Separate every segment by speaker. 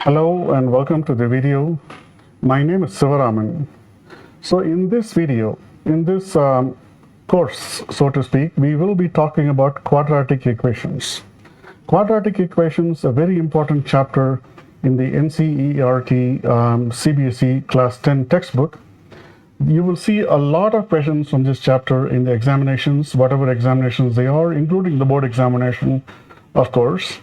Speaker 1: Hello and welcome to the video. My name is Sivaraman. So in this video, in this course, so to speak, we will be talking about quadratic equations. Quadratic equations, a very important chapter in the NCERT CBSE Class 10 textbook. You will see a lot of questions from this chapter in the examinations, whatever examinations they are, including the board examination, of course.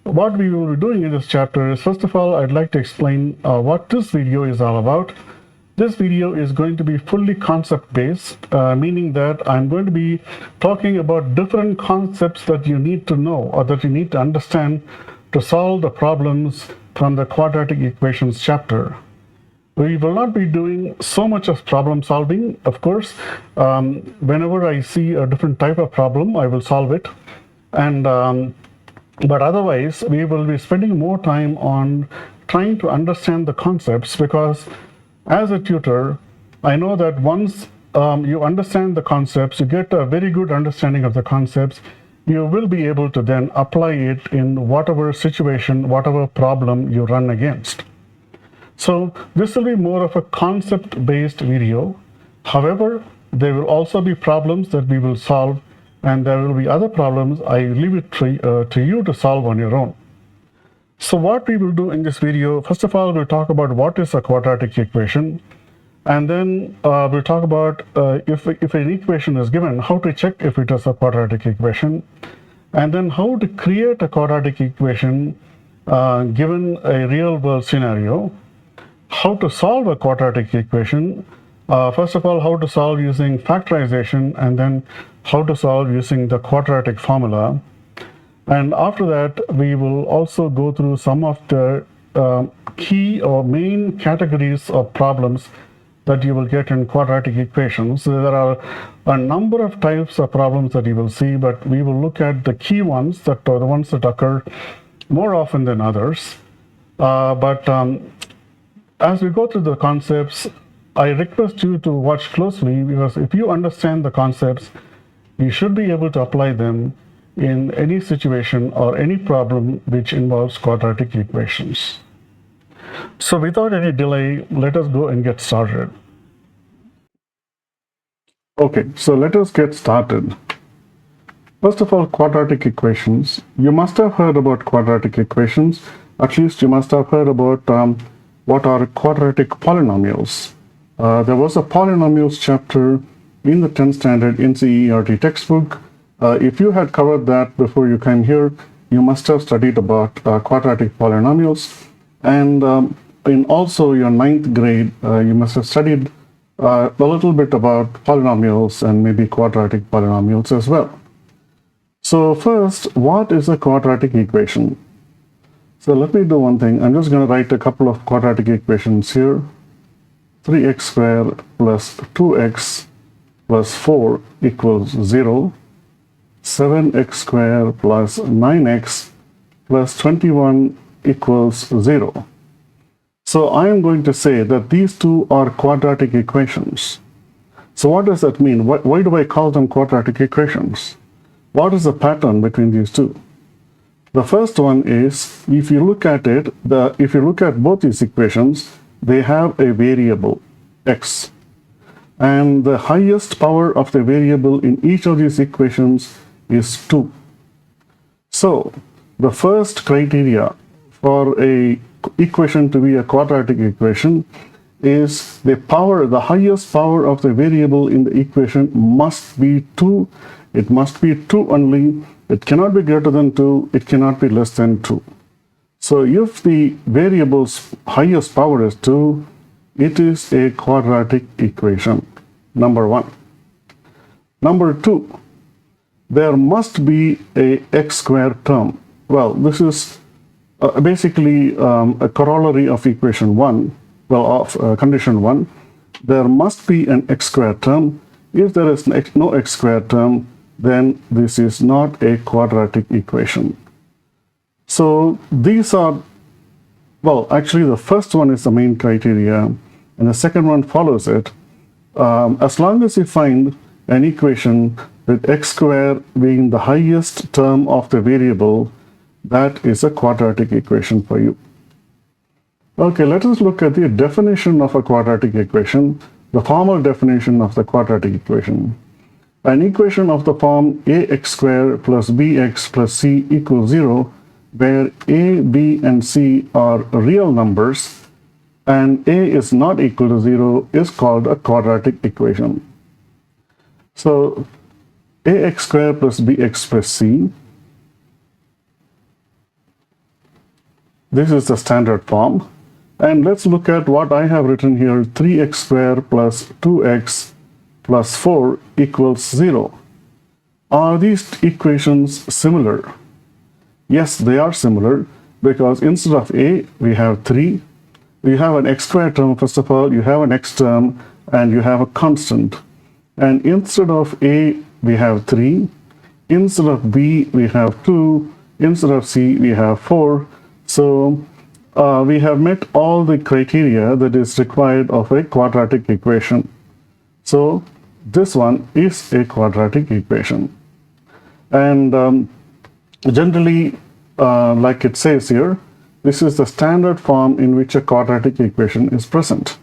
Speaker 1: What we will be doing in this chapter is, first of all, I'd like to explain what this video is all about. This video is going to be fully concept-based, meaning that I'm going to be talking about different concepts that you need to know or that you need to understand to solve the problems from the quadratic equations chapter. We will not be doing so much of problem solving. Of course, whenever I see a different type of problem, I will solve it. But otherwise, we will be spending more time on trying to understand the concepts, because as a tutor, I know that once you understand the concepts, you get a very good understanding of the concepts, you will be able to then apply it in whatever situation, whatever problem you run against. So this will be more of a concept-based video. However, there will also be problems that we will solve, and there will be other problems I leave it to you to solve on your own. So what we will do in this video, first of all, we'll talk about what is a quadratic equation, and then we'll talk about if an equation is given, how to check if it is a quadratic equation, and then how to create a quadratic equation given a real-world scenario, how to solve a quadratic equation, first of all, how to solve using factorization, and then how to solve using the quadratic formula. And after that, we will also go through some of the key or main categories of problems that you will get in quadratic equations. So there are a number of types of problems that you will see, but we will look at the key ones, that are the ones that occur more often than others. As we go through the concepts, I request you to watch closely, because if you understand the concepts, you should be able to apply them in any situation or any problem which involves quadratic equations. So without any delay, let us go and get started. Okay, so let us get started. First of all, quadratic equations. You must have heard about quadratic equations. At least you must have heard about what are quadratic polynomials. There was a polynomials chapter in the 10th standard NCERT textbook. If you had covered that before you came here, you must have studied about quadratic polynomials. And in also your 9th grade, you must have studied a little bit about polynomials and maybe quadratic polynomials as well. So first, what is a quadratic equation? So let me do one thing. I'm just going to write a couple of quadratic equations here. 3x squared plus 2x plus 4 equals 0. 7x squared plus 9x plus 21 equals 0. So I am going to say that these two are quadratic equations. So what does that mean? Why do I call them quadratic equations? What is the pattern between these two? The first one is, if you look at it, if you look at both these equations, they have a variable x. And the highest power of the variable in each of these equations is 2. So the first criteria for a equation to be a quadratic equation is the highest power of the variable in the equation must be 2. It must be 2 only. It cannot be greater than 2. It cannot be less than 2. So if the variable's highest power is 2, it is a quadratic equation. Number 1. Number 2, there must be a x squared term. Well, this is basically a corollary of equation 1, of condition 1. There must be an x squared term. If there is no x squared term, then this is not a quadratic equation. So these are, well, actually the first one is the main criteria, and the second one follows it. As long as you find an equation with x squared being the highest term of the variable, that is a quadratic equation for you. Okay, let us look at the definition of a quadratic equation, the formal definition of the quadratic equation. An equation of the form ax squared plus bx plus c equals 0, where a, b, and c are real numbers and a is not equal to 0, is called a quadratic equation. So ax squared plus bx plus c, this is the standard form. And let's look at what I have written here, 3x squared plus 2x plus 4 equals 0. Are these equations similar? Yes, they are similar, because instead of a, we have 3. You have an x squared term, first of all, you have an x term, and you have a constant. And instead of a, we have 3. Instead of b, we have 2. Instead of c, we have 4. So we have met all the criteria that is required of a quadratic equation. So this one is a quadratic equation. And generally, like it says here, this is the standard form in which a quadratic equation is present.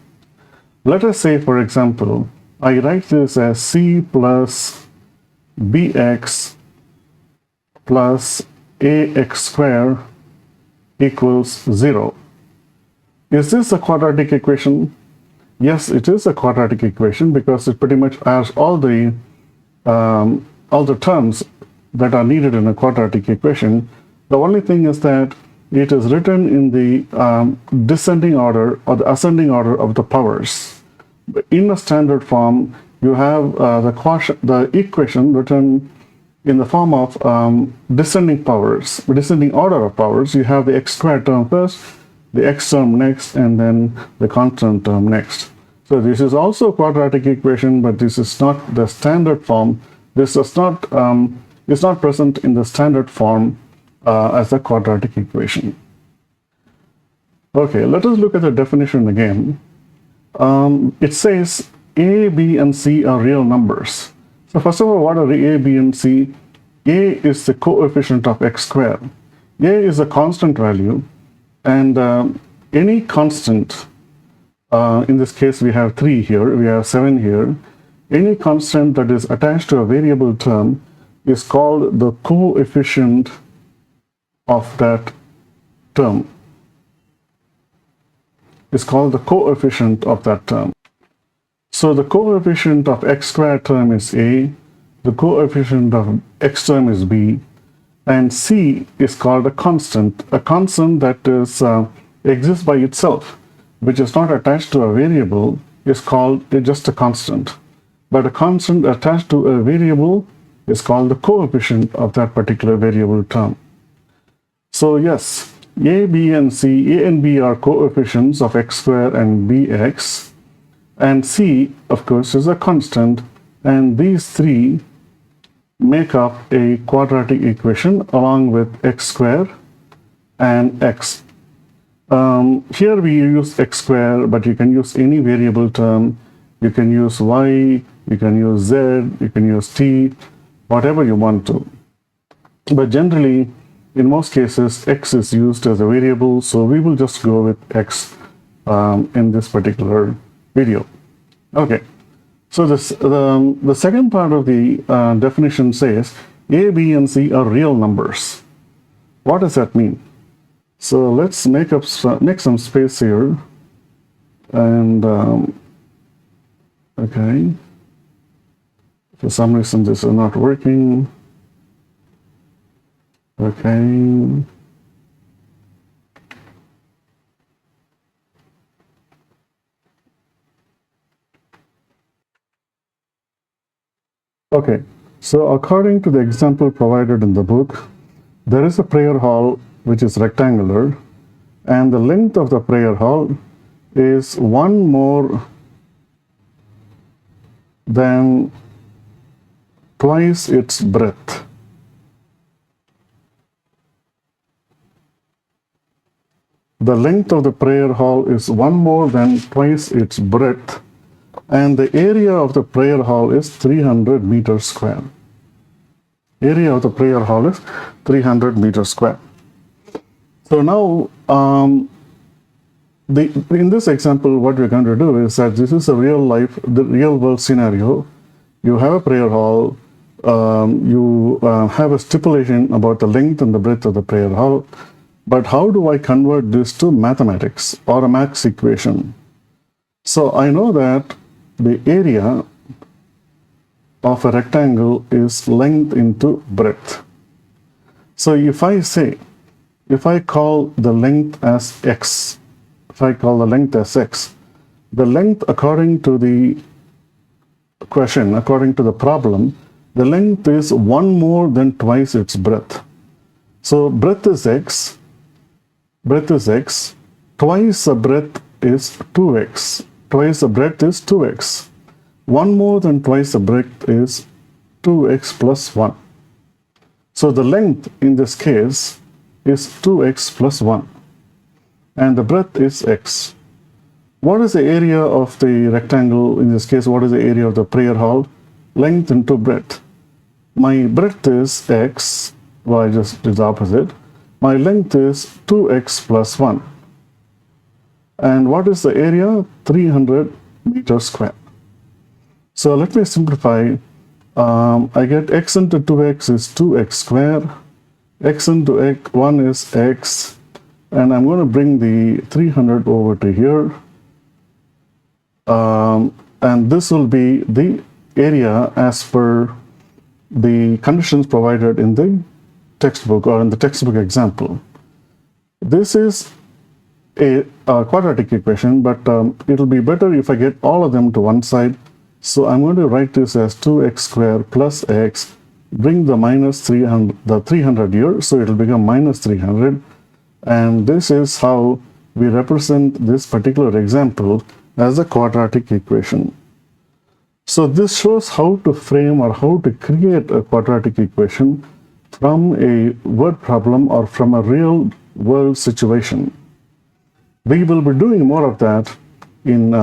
Speaker 1: Let us say, for example, I write this as c plus bx plus ax squared equals 0. Is this a quadratic equation? Yes, it is a quadratic equation, because it pretty much has all the terms that are needed in a quadratic equation. The only thing is that it is written in the descending order or the ascending order of the powers. In a standard form, you have the equation written in the form of descending order of powers. You have the x squared term first, the x term next, and then the constant term next. So this is also a quadratic equation, but this is not the standard form. This is not present in the standard form as a quadratic equation. Okay, let us look at the definition again. It says a, b, and c are real numbers. So first of all, what are a, b, and c? A is the coefficient of x squared. A is a constant value, and any constant, in this case we have 3 here, we have 7 here, any constant that is attached to a variable term is called the coefficient of that term. Is called the coefficient of that term. So the coefficient of x squared term is a, the coefficient of x term is b, and c is called a constant that is exists by itself, which is not attached to a variable, is called just a constant. But a constant attached to a variable is called the coefficient of that particular variable term. So yes, a, b, and c, a and b are coefficients of x squared and bx, and c, of course, is a constant, and these three make up a quadratic equation along with x squared and x. Here we use x squared, but you can use any variable term. You can use y, you can use z, you can use t, whatever you want to. But generally, in most cases, x is used as a variable, so we will just go with x in this particular video. Okay, so the second part of the definition says a, b, and c are real numbers. What does that mean? So let's make some space here, and okay, for some reason this is not working. Okay. Okay, so according to the example provided in the book, there is a prayer hall which is rectangular, and the length of the prayer hall is one more than twice its breadth. The length of the prayer hall is one more than twice its breadth, and the area of the prayer hall is 300 meters square. Area of the prayer hall is 300 meters square. So now, In this example, what we're going to do is that this is a the real world scenario. You have a prayer hall. You have a stipulation about the length and the breadth of the prayer hall. But how do I convert this to mathematics or a max equation? So I know that the area of a rectangle is length into breadth. So if I call the length as x, the length according to the question, according to the problem, the length is 1 more than twice its breadth. So breadth is x, twice the breadth is 2x, twice the breadth is 2x. 1 more than twice the breadth is 2x plus 1. So the length in this case is 2x plus 1. And the breadth is x. What is the area of the rectangle? In this case, what is the area of the prayer hall? Length into breadth. My breadth is x. Well, I just did the opposite. My length is 2x plus 1. And what is the area? 300 meters square. So let me simplify. I get x into 2x is 2x square. X into 1 is x. And I'm going to bring the 300 over to here. And this will be the area as per the conditions provided in the textbook or in the textbook example. This is a quadratic equation, but it'll be better if I get all of them to one side. So I'm going to write this as 2x squared plus x, bring the minus 300 here, so it'll become minus 300. And this is how we represent this particular example as a quadratic equation. So this shows how to frame or how to create a quadratic equation from a word problem or from a real world situation. We will be doing more of that in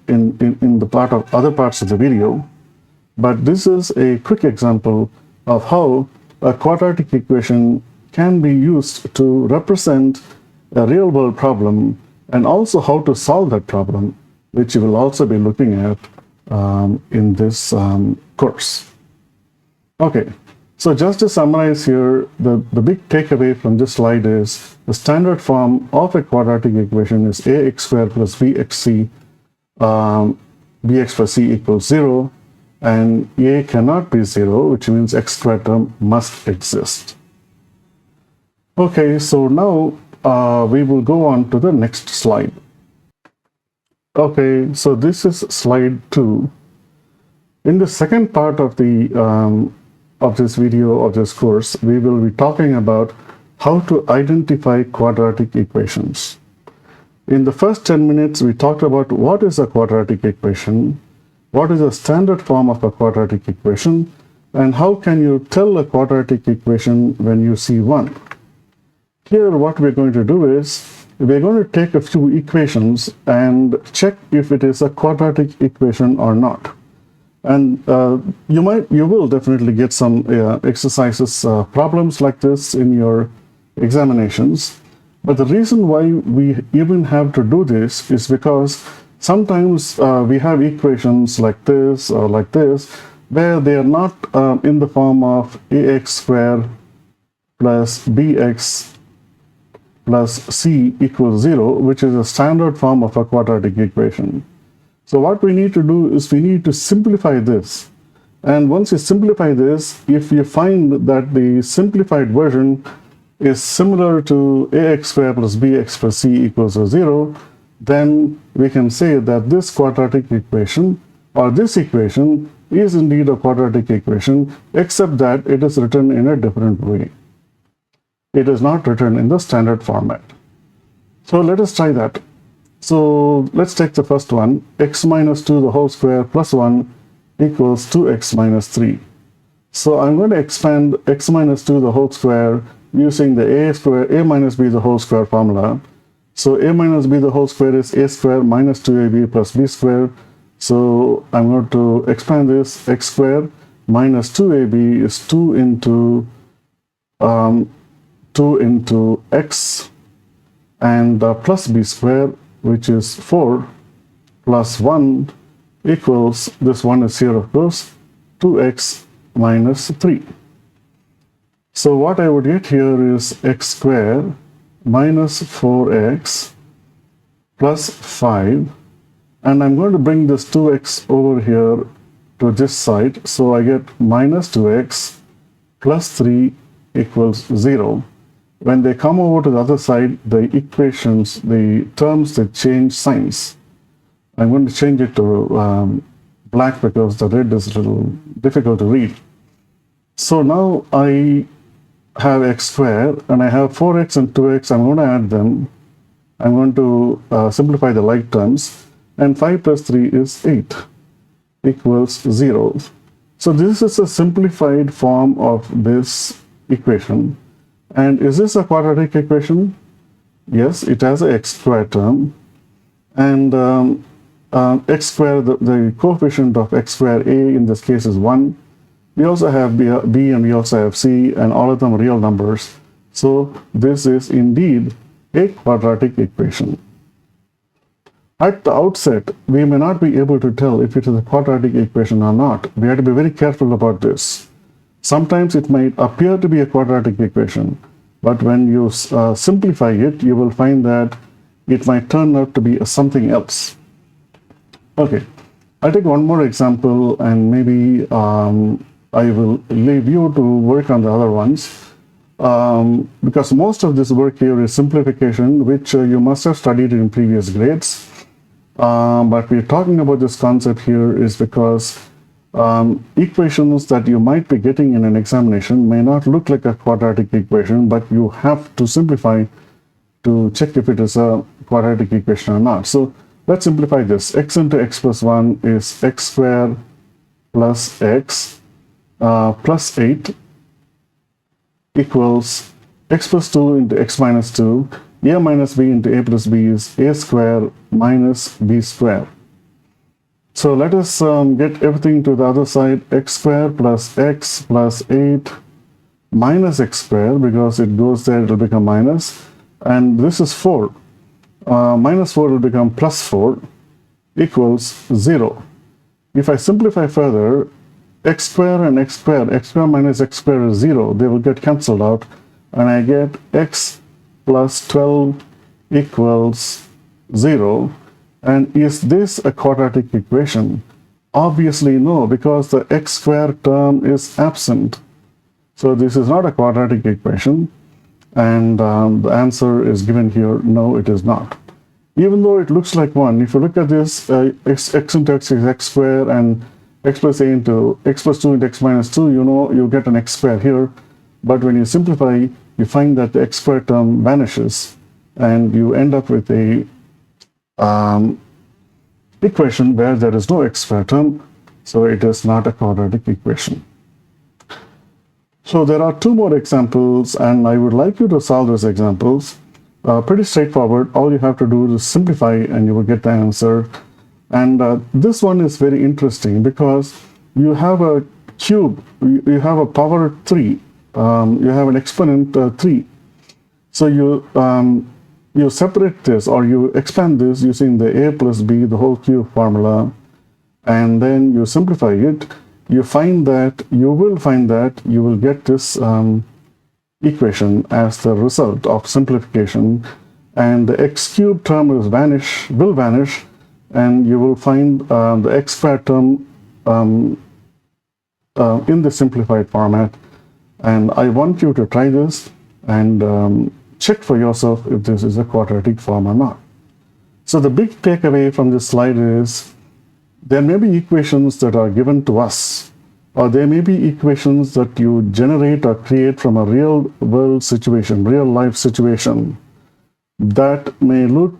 Speaker 1: in the other parts of the video, but this is a quick example of how a quadratic equation can be used to represent a real world problem, and also how to solve that problem, which you will also be looking at in this course. Okay, so just to summarize here, the big takeaway from this slide is the standard form of a quadratic equation is ax squared plus bxc, bx plus c equals 0, and a cannot be 0, which means x squared term must exist. Okay, so now we will go on to the next slide. Okay, so this is slide 2. In the second part of the of this video, of this course, we will be talking about how to identify quadratic equations. In the first 10 minutes, we talked about what is a quadratic equation, what is a standard form of a quadratic equation, and how can you tell a quadratic equation when you see one. Here, what we're going to do is, we're going to take a few equations and check if it is a quadratic equation or not. And you will definitely get some exercises, problems like this in your examinations. But the reason why we even have to do this is because sometimes we have equations like this or like this, where they are not in the form of ax squared plus bx plus c equals 0, which is a standard form of a quadratic equation. So what we need to do is we need to simplify this. And once you simplify this, if you find that the simplified version is similar to ax squared plus bx plus c equals 0, then we can say that this quadratic equation or this equation is indeed a quadratic equation, except that it is written in a different way. It is not written in the standard format. So let us try that. So let's take the first one. X minus 2 the whole square plus 1 equals 2x minus 3. So I'm going to expand x minus 2 the whole square using the a minus b the whole square formula. So a minus b the whole square is a square minus 2ab plus b square. So I'm going to expand this. X square minus 2ab is 2 into x and plus b square, which is 4 plus 1 equals, this 1 is here of course, 2x minus 3. So what I would get here is x squared minus 4x plus 5, and I'm going to bring this 2x over here to this side, so I get minus 2x plus 3 equals 0. When they come over to the other side, the equations, the terms, they change signs. I'm going to change it to black because the red is a little difficult to read. So now I have x squared and I have 4x and 2x. I'm going to add them. I'm going to simplify the like terms, and 5 plus 3 is 8 equals 0. So this is a simplified form of this equation. And is this a quadratic equation? Yes, it has an x squared term, and x squared, the coefficient of x squared a in this case is 1. We also have b and we also have c, and all of them are real numbers. So this is indeed a quadratic equation. At the outset, we may not be able to tell if it is a quadratic equation or not. We have to be very careful about this. Sometimes it might appear to be a quadratic equation, but when you simplify it, you will find that it might turn out to be something else. Okay, I'll take one more example, and maybe I will leave you to work on the other ones, because most of this work here is simplification, which you must have studied in previous grades. But we're talking about this concept here is because equations that you might be getting in an examination may not look like a quadratic equation, but you have to simplify to check if it is a quadratic equation or not. So let's simplify this. X into x plus 1 is x squared plus x plus 8 equals x plus 2 into x minus 2. A minus b into a plus b is a square minus b square. So let us get everything to the other side. X square plus x plus 8 minus x square, because it goes there, it will become minus. And this is 4. Minus 4 will become plus 4 equals 0. If I simplify further, x square and x square minus x square is 0. They will get cancelled out, and I get x plus 12 equals 0. And is this a quadratic equation? Obviously no, because the x squared term is absent. So this is not a quadratic equation, and the answer is given here, no, it is not. Even though it looks like 1, if you look at this, x into x is x squared, and x plus 2 into x minus 2, you know, you get an x squared here. But when you simplify, you find that the x squared term vanishes, and you end up with a equation where there is no x squared term, so it is not a quadratic equation. So there are 2 more examples, and I would like you to solve those examples. Pretty straightforward. All you have to do is simplify and you will get the answer. And this one is very interesting because you have a cube, you have a power 3, you have an exponent 3. So you separate this, or you expand this using the a plus b, the whole cube formula, and then you simplify it. You will find that you will get this equation as the result of simplification, and the x cubed term will vanish, and you will find the x squared term in the simplified format. And I want you to try this and check for yourself if this is a quadratic form or not. So the big takeaway from this slide is there may be equations that are given to us, or there may be equations that you generate or create from a real world situation, real life situation, that may look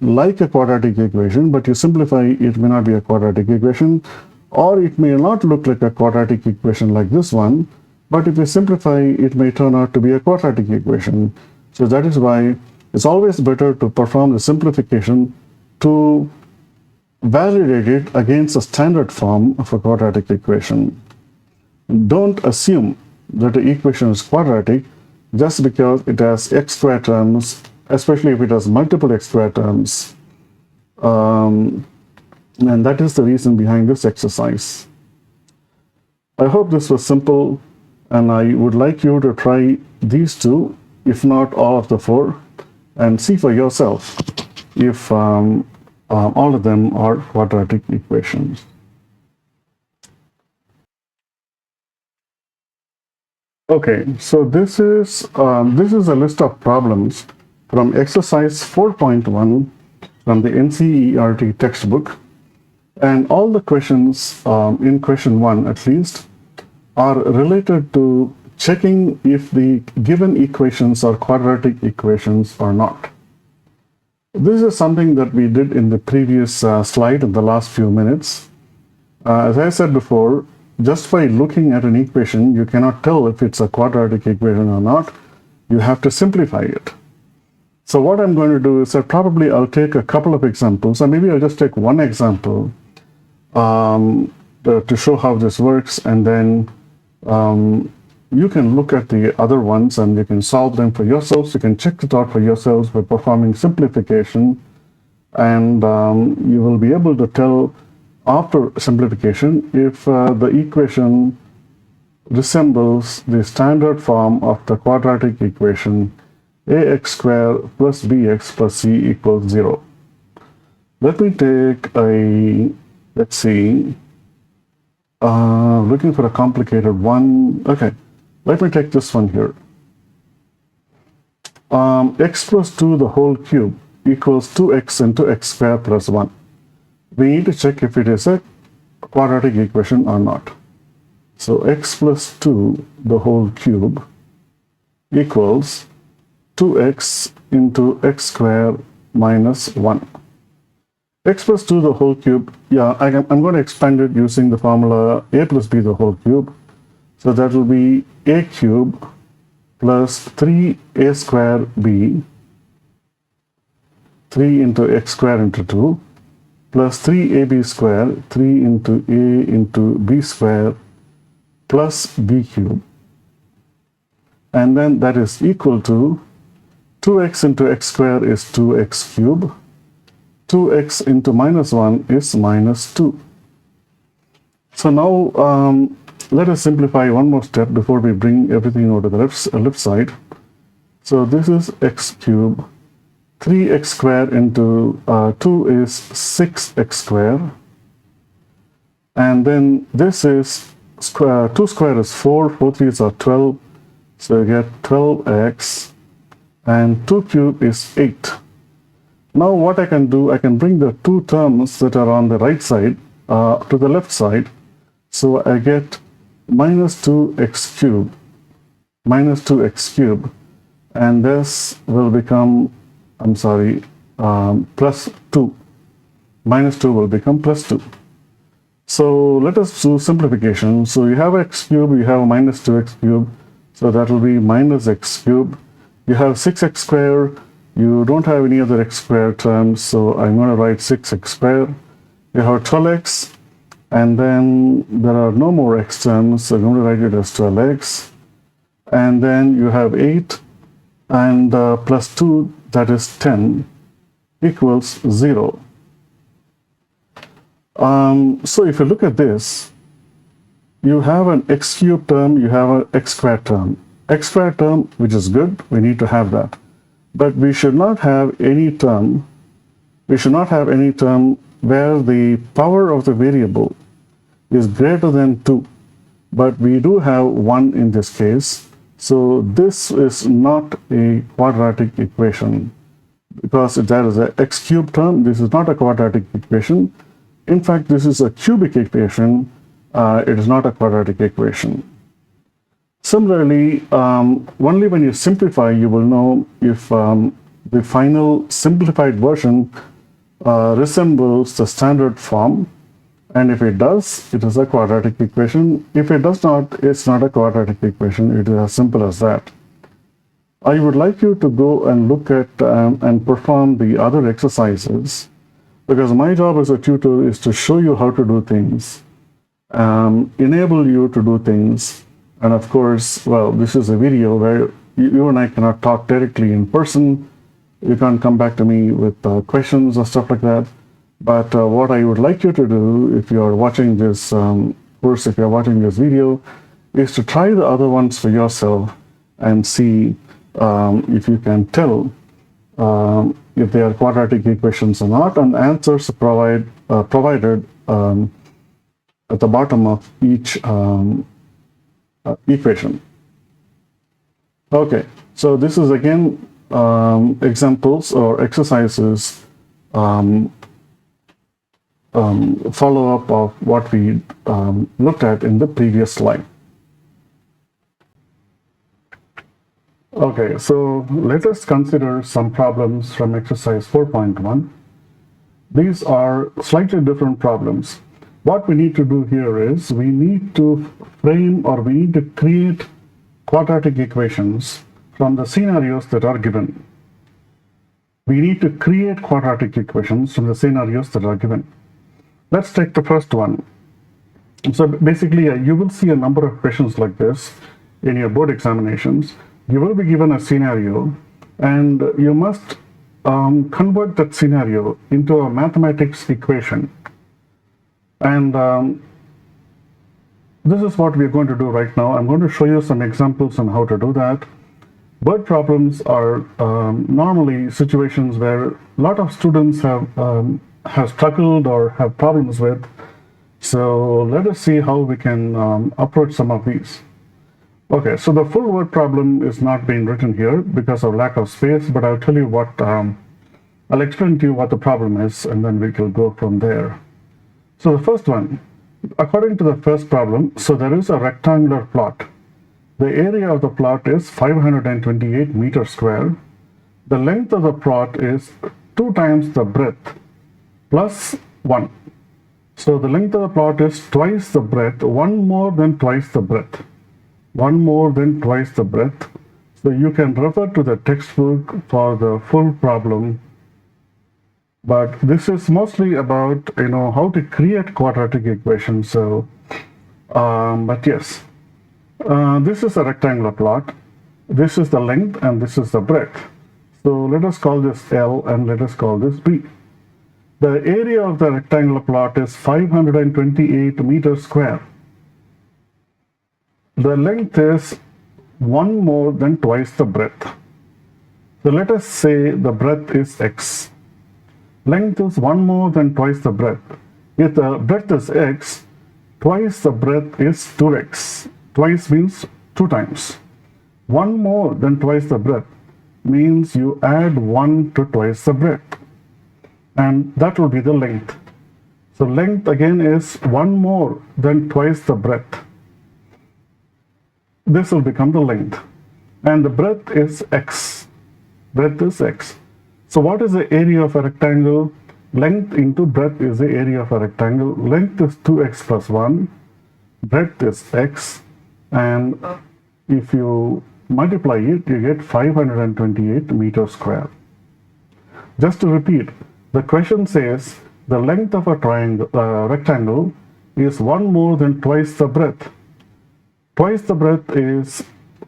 Speaker 1: like a quadratic equation, but you simplify, it may not be a quadratic equation, or it may not look like a quadratic equation like this one, but if you simplify, it may turn out to be a quadratic equation. So that is why it's always better to perform the simplification to validate it against a standard form of a quadratic equation. Don't assume that the equation is quadratic just because it has x squared terms especially if it has multiple x squared terms. And that is the reason behind this exercise. I hope this was simple, and I would like you to try these two, if not all of the four, and see for yourself if all of them are quadratic equations. Okay, so this is a list of problems from exercise 4.1 from the NCERT textbook, and all the questions in question 1 at least are related to checking if the given equations are quadratic equations or not. This is something that we did in the previous slide in the last few minutes. As I said before, just by looking at an equation, you cannot tell if it's a quadratic equation or not. You have to simplify it. So what I'm going to do is I'll take a couple of examples, and maybe I'll just take one example to show how this works, and then you can look at the other ones and you can solve them for yourselves. You can check it out for yourselves by performing simplification, and you will be able to tell after simplification if the equation resembles the standard form of the quadratic equation ax squared plus bx plus c equals 0. Let me take let's see, looking for a complicated one. Okay, let me take this one here. X plus 2 the whole cube equals 2x into x squared plus 1. We need to check if it is a quadratic equation or not. So x plus 2 the whole cube equals 2x into x squared minus 1. X plus 2 the whole cube, I'm going to expand it using the formula a plus b the whole cube. So that will be a cube plus 3a squared b, 3 into x squared into 2, plus 3ab squared, 3 into a into b squared, plus b cube. And then that is equal to 2x into x squared is 2x cubed. 2x into minus 1 is minus 2. So now let us simplify one more step before we bring everything over to the left side. So this is x cubed. 3x squared into 2 is 6x squared. And then this is 2 squared is 4, 4 3s are 12. So you get 12x, and 2 cubed is 8. Now what I can do, I can bring the two terms that are on the right side to the left side. So I get minus 2x cubed, and this will become, plus 2. Minus 2 will become plus 2. So let us do simplification. So you have x cubed, you have minus 2x cubed, so that will be minus x cubed. You have 6x squared, you don't have any other x squared terms, so I'm going to write 6x squared. You have 12x, and then there are no more x terms, so I'm going to write it as 12x. And then you have 8, and plus 2, that is 10, equals 0. So if you look at this, you have an x cubed term, you have an x squared term. X squared term, which is good, we need to have that. But we should not have any term, where the power of the variable is greater than 2. But we do have 1 in this case. So this is not a quadratic equation. Because there is an x cubed term, this is not a quadratic equation. In fact, this is a cubic equation. It is not a quadratic equation. Similarly, only when you simplify, you will know if the final simplified version resembles the standard form. And if it does, it is a quadratic equation. If it does not, it's not a quadratic equation. It is as simple as that. I would like you to go and look at and perform the other exercises, because my job as a tutor is to show you how to do things, enable you to do things. And of course, well, this is a video where you and I cannot talk directly in person. You can come back to me with questions or stuff like that. But what I would like you to do, if you're watching this course, if you're watching this video, is to try the other ones for yourself and see if you can tell if they are quadratic equations or not, and answers are provided at the bottom of each equation. Okay, so this is again examples or exercises, follow-up of what we looked at in the previous slide. Okay, so let us consider some problems from exercise 4.1. These are slightly different problems. What we need to do here is we need to frame, or we need to create quadratic equations from the scenarios that are given. We need to create quadratic equations from the scenarios that are given. Let's take the first one. So basically, you will see a number of questions like this in your board examinations. You will be given a scenario, and you must convert that scenario into a mathematics equation. And this is what we're going to do right now. I'm going to show you some examples on how to do that. Word problems are normally situations where a lot of students have struggled or have problems with. So let us see how we can approach some of these. Okay, so the full word problem is not being written here because of lack of space, but I'll tell you what, I'll explain to you what the problem is, and then we will go from there. So the first one, according to the first problem, so there is a rectangular plot. The area of the plot is 528 meters square. The length of the plot is 2 times the breadth plus 1. So the length of the plot is twice the breadth, 1 more than twice the breadth. 1 more than twice the breadth. So you can refer to the textbook for the full problem. But this is mostly about, how to create quadratic equations. So, but yes, this is a rectangular plot. This is the length and this is the breadth. So let us call this L and let us call this B. The area of the rectangular plot is 528 meters square. The length is 1 more than twice the breadth. So let us say the breadth is x. Length is 1 more than twice the breadth. If the breadth is x, twice the breadth is 2x. Twice means 2 times. 1 more than twice the breadth means you add 1 to twice the breadth. And that will be the length. So length again is 1 more than twice the breadth. This will become the length. And the breadth is x. Breadth is x. So what is the area of a rectangle? Length into breadth is the area of a rectangle. Length is 2x plus 1. Breadth is x. And if you multiply it, you get 528 meters square. Just to repeat, the question says the length of a rectangle is 1 more than twice the breadth. Twice the breadth is,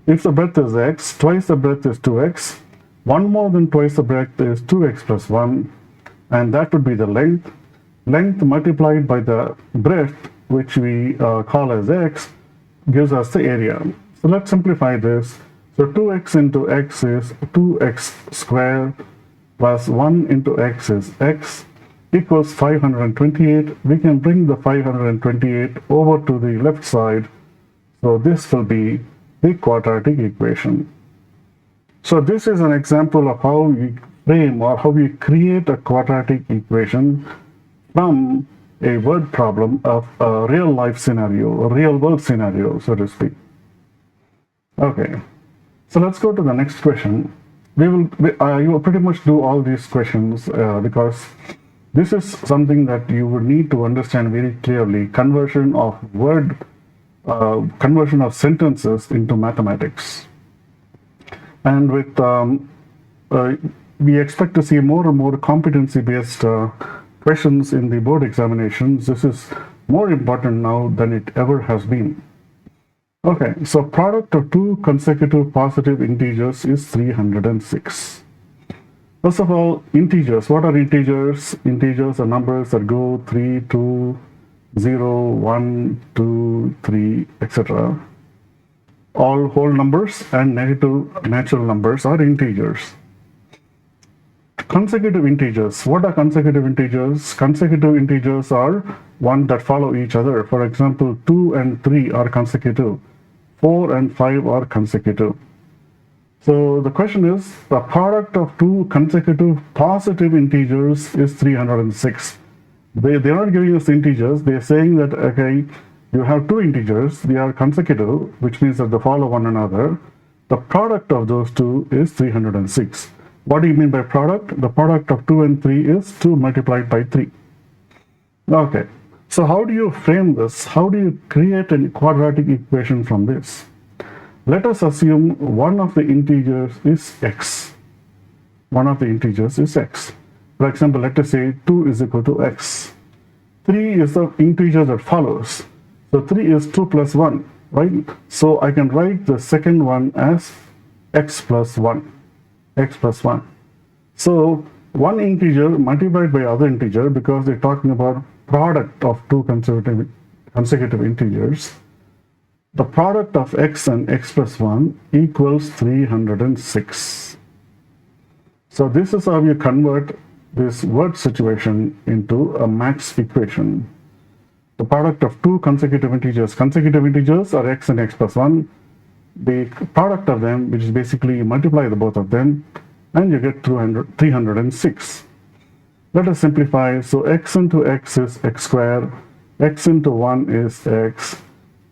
Speaker 1: if the breadth is x, twice the breadth is 2x. 1 more than twice the breadth is 2x plus 1, and that would be the length. Length multiplied by the breadth, which we call as x, gives us the area. So let's simplify this. So 2x into x is 2x squared plus 1 into x is x equals 528. We can bring the 528 over to the left side. So this will be the quadratic equation. So this is an example of how we frame or how we create a quadratic equation from a word problem of a real life scenario, a real world scenario, so to speak. Okay, so let's go to the next question. You will pretty much do all these questions because this is something that you would need to understand very clearly. Conversion of sentences into mathematics. And with we expect to see more and more competency-based questions in the board examinations. This is more important now than it ever has been. Okay, so product of 2 consecutive positive integers is 306. First of all, integers. What are integers? Integers are numbers that go 3, 2, 0, 1, 2, 3, etc. All whole numbers and negative natural numbers are integers. Consecutive integers. What are consecutive integers? Consecutive integers are one that follow each other. For example, 2 and 3 are consecutive. 4 and 5 are consecutive. So the question is, the product of two consecutive positive integers is 306. They're not giving us integers. They're saying that, okay, you have two integers. They are consecutive, which means that they follow one another. The product of those two is 306. What do you mean by product? The product of 2 and 3 is 2 multiplied by 3. Okay, so how do you frame this? How do you create a quadratic equation from this? Let us assume one of the integers is x. One of the integers is x. For example, let us say 2 is equal to x. 3 is the integer that follows. So 3 is 2 plus 1, right? So I can write the second one as x plus 1. X plus 1. So one integer multiplied by other integer, because they're talking about product of two consecutive integers. The product of x and x plus 1 equals 306. So this is how you convert this word situation into a max equation. The product of two consecutive integers. Consecutive integers are x and x plus 1. The product of them, which is basically you multiply the both of them, and you get 306. Let us simplify. So x into x is x squared, x into 1 is x,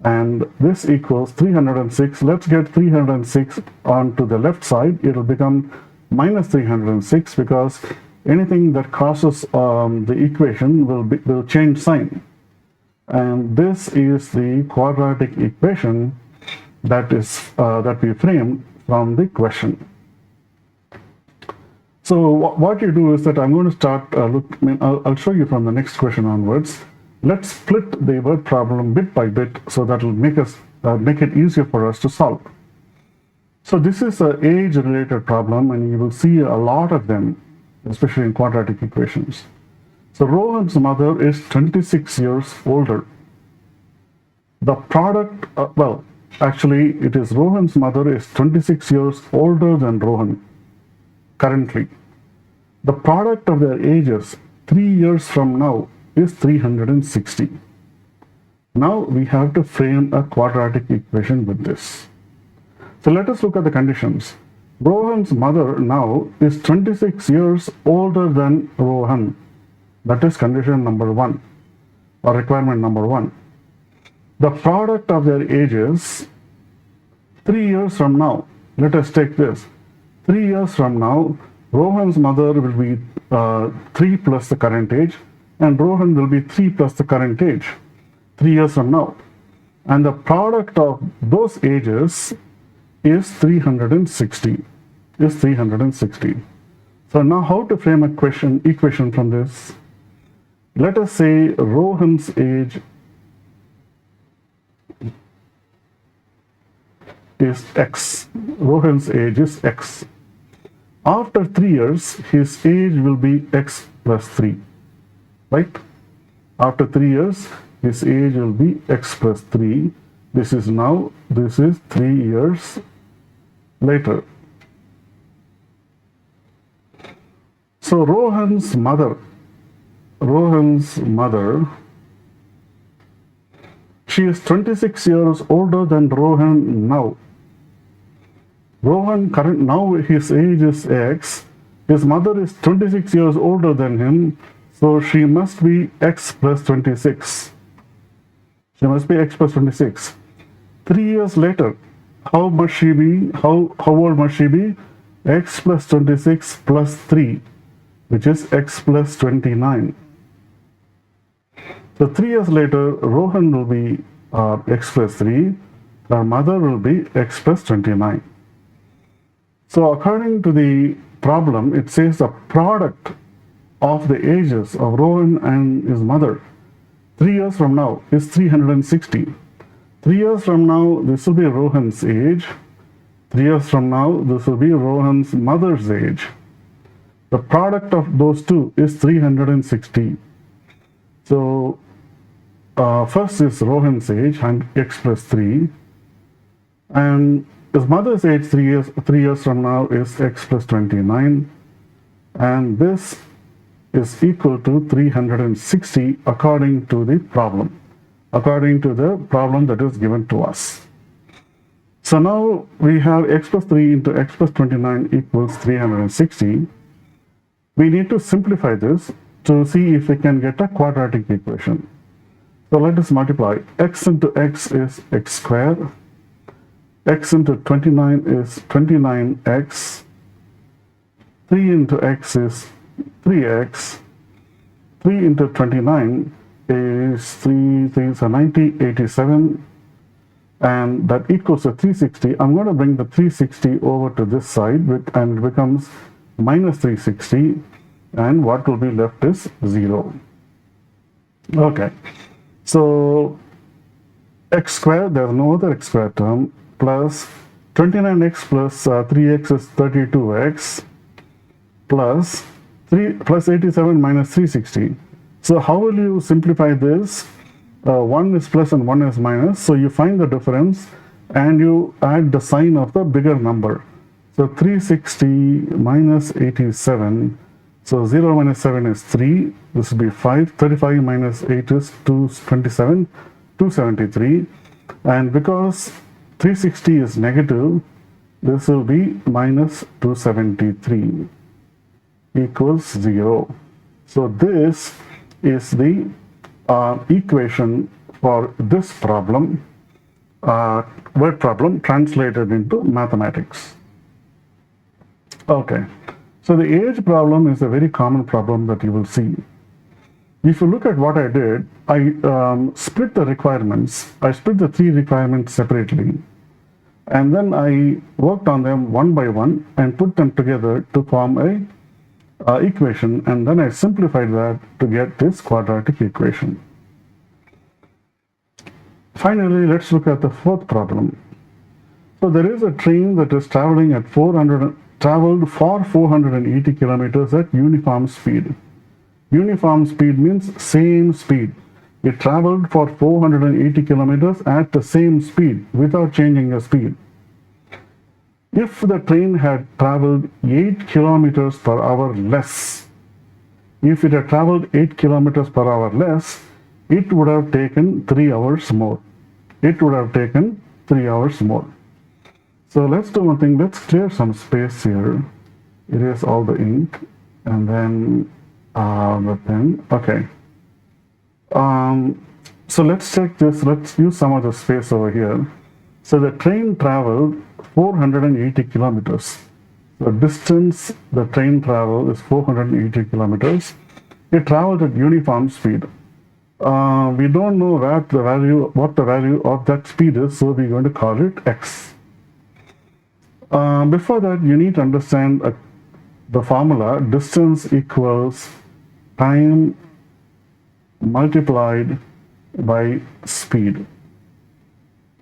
Speaker 1: and this equals 306. Let's get 306 onto the left side. It will become minus 306 because anything that crosses the equation will change sign. And this is the quadratic equation that we framed from the question. So what you do is that I'm going to start I'll show you from the next question onwards. Let's split the word problem bit by bit so that will make it easier for us to solve. So this is an age-related problem, and you will see a lot of them, especially in quadratic equations. So Rohan's mother is 26 years older. The product, actually it is Rohan's mother is 26 years older than Rohan currently. The product of their ages 3 years from now is 360. Now we have to frame a quadratic equation with this. So let us look at the conditions. Rohan's mother now is 26 years older than Rohan. That is condition number 1, or requirement number 1. The product of their ages 3 years from now. Let us take this. 3 years from now, Rohan's mother will be 3 plus the current age, and Rohan will be 3 plus the current age 3 years from now. And the product of those ages is 360. So now how to frame a equation from this? Let us say Rohan's age is x. Rohan's age is x. After 3 years, his age will be x plus 3, right? After 3 years, his age will be x plus 3. This is 3 years later. So Rohan's mother, she is 26 years older than Rohan now. Rohan now his age is x. His mother is 26 years older than him, so she must be x plus 26. She must be x plus 26. 3 years later, how must she be? How old must she be? X plus 26 plus 3, which is x plus 29. So 3 years later, Rohan will be x plus 3. Her mother will be x plus 29. So according to the problem, it says the product of the ages of Rohan and his mother 3 years from now is 360. 3 years from now, this will be Rohan's age. 3 years from now, this will be Rohan's mother's age. The product of those two is 360. So first is Rohan's age, and x plus 3. And his mother's age 3 years from now is x plus 29. And this is equal to 360 according to the problem that is given to us. So now we have x plus 3 into x plus 29 equals 360. We need to simplify this to see if we can get a quadratic equation. So let us multiply. X into x is x squared. X into 29 is 29x. 3 into x is 3x. 3 into 29 is 3 so 90, 87. And that equals to 360. I'm going to bring the 360 over to this side, and it becomes minus 360. And what will be left is 0. Okay. So x squared, there's no other x squared term, plus 29x plus 3x is 32x, plus 87 minus 360. So how will you simplify this? 1 is plus and 1 is minus, so you find the difference and you add the sign of the bigger number. So 360 minus 87, so 0 minus 7 is 3, this will be 5, 35 minus 8 is 227, 273, and because 360 is negative, this will be minus 273 equals 0. So this is the equation for this problem, word problem translated into mathematics. Okay, so the age problem is a very common problem that you will see. If you look at what I did, I split the requirements. I split the 3 requirements separately, and then I worked on them one by one and put them together to form a equation, and then I simplified that to get this quadratic equation. Finally, let's look at the 4th problem. So there is a train that is traveled for 480 kilometers at uniform speed. Uniform speed means same speed. It traveled for 480 kilometers at the same speed without changing the speed. If the train had traveled 8 kilometers per hour less, if it had traveled 8 kilometers per hour less, it would have taken 3 hours more. It would have taken 3 hours more. So let's do one thing. Let's clear some space here. Erase all the ink, and then the pen. Okay. So let's check this. Let's use some of the space over here. So the train traveled 480 kilometers. The distance the train traveled is 480 kilometers. It traveled at uniform speed. We don't know what the value of that speed is, so we're going to call it x. Before that, you need to understand the formula. Distance equals time multiplied by speed.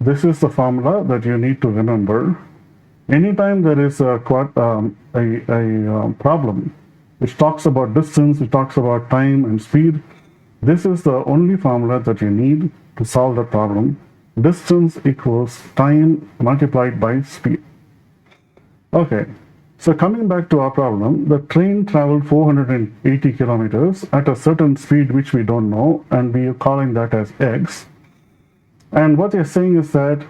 Speaker 1: This is the formula that you need to remember. Anytime there is a problem which talks about distance, which talks about time and speed, this is the only formula that you need to solve the problem. Distance equals time multiplied by speed. Okay, so coming back to our problem, the train traveled 480 kilometers at a certain speed which we don't know, and we are calling that as x. And what they're saying is that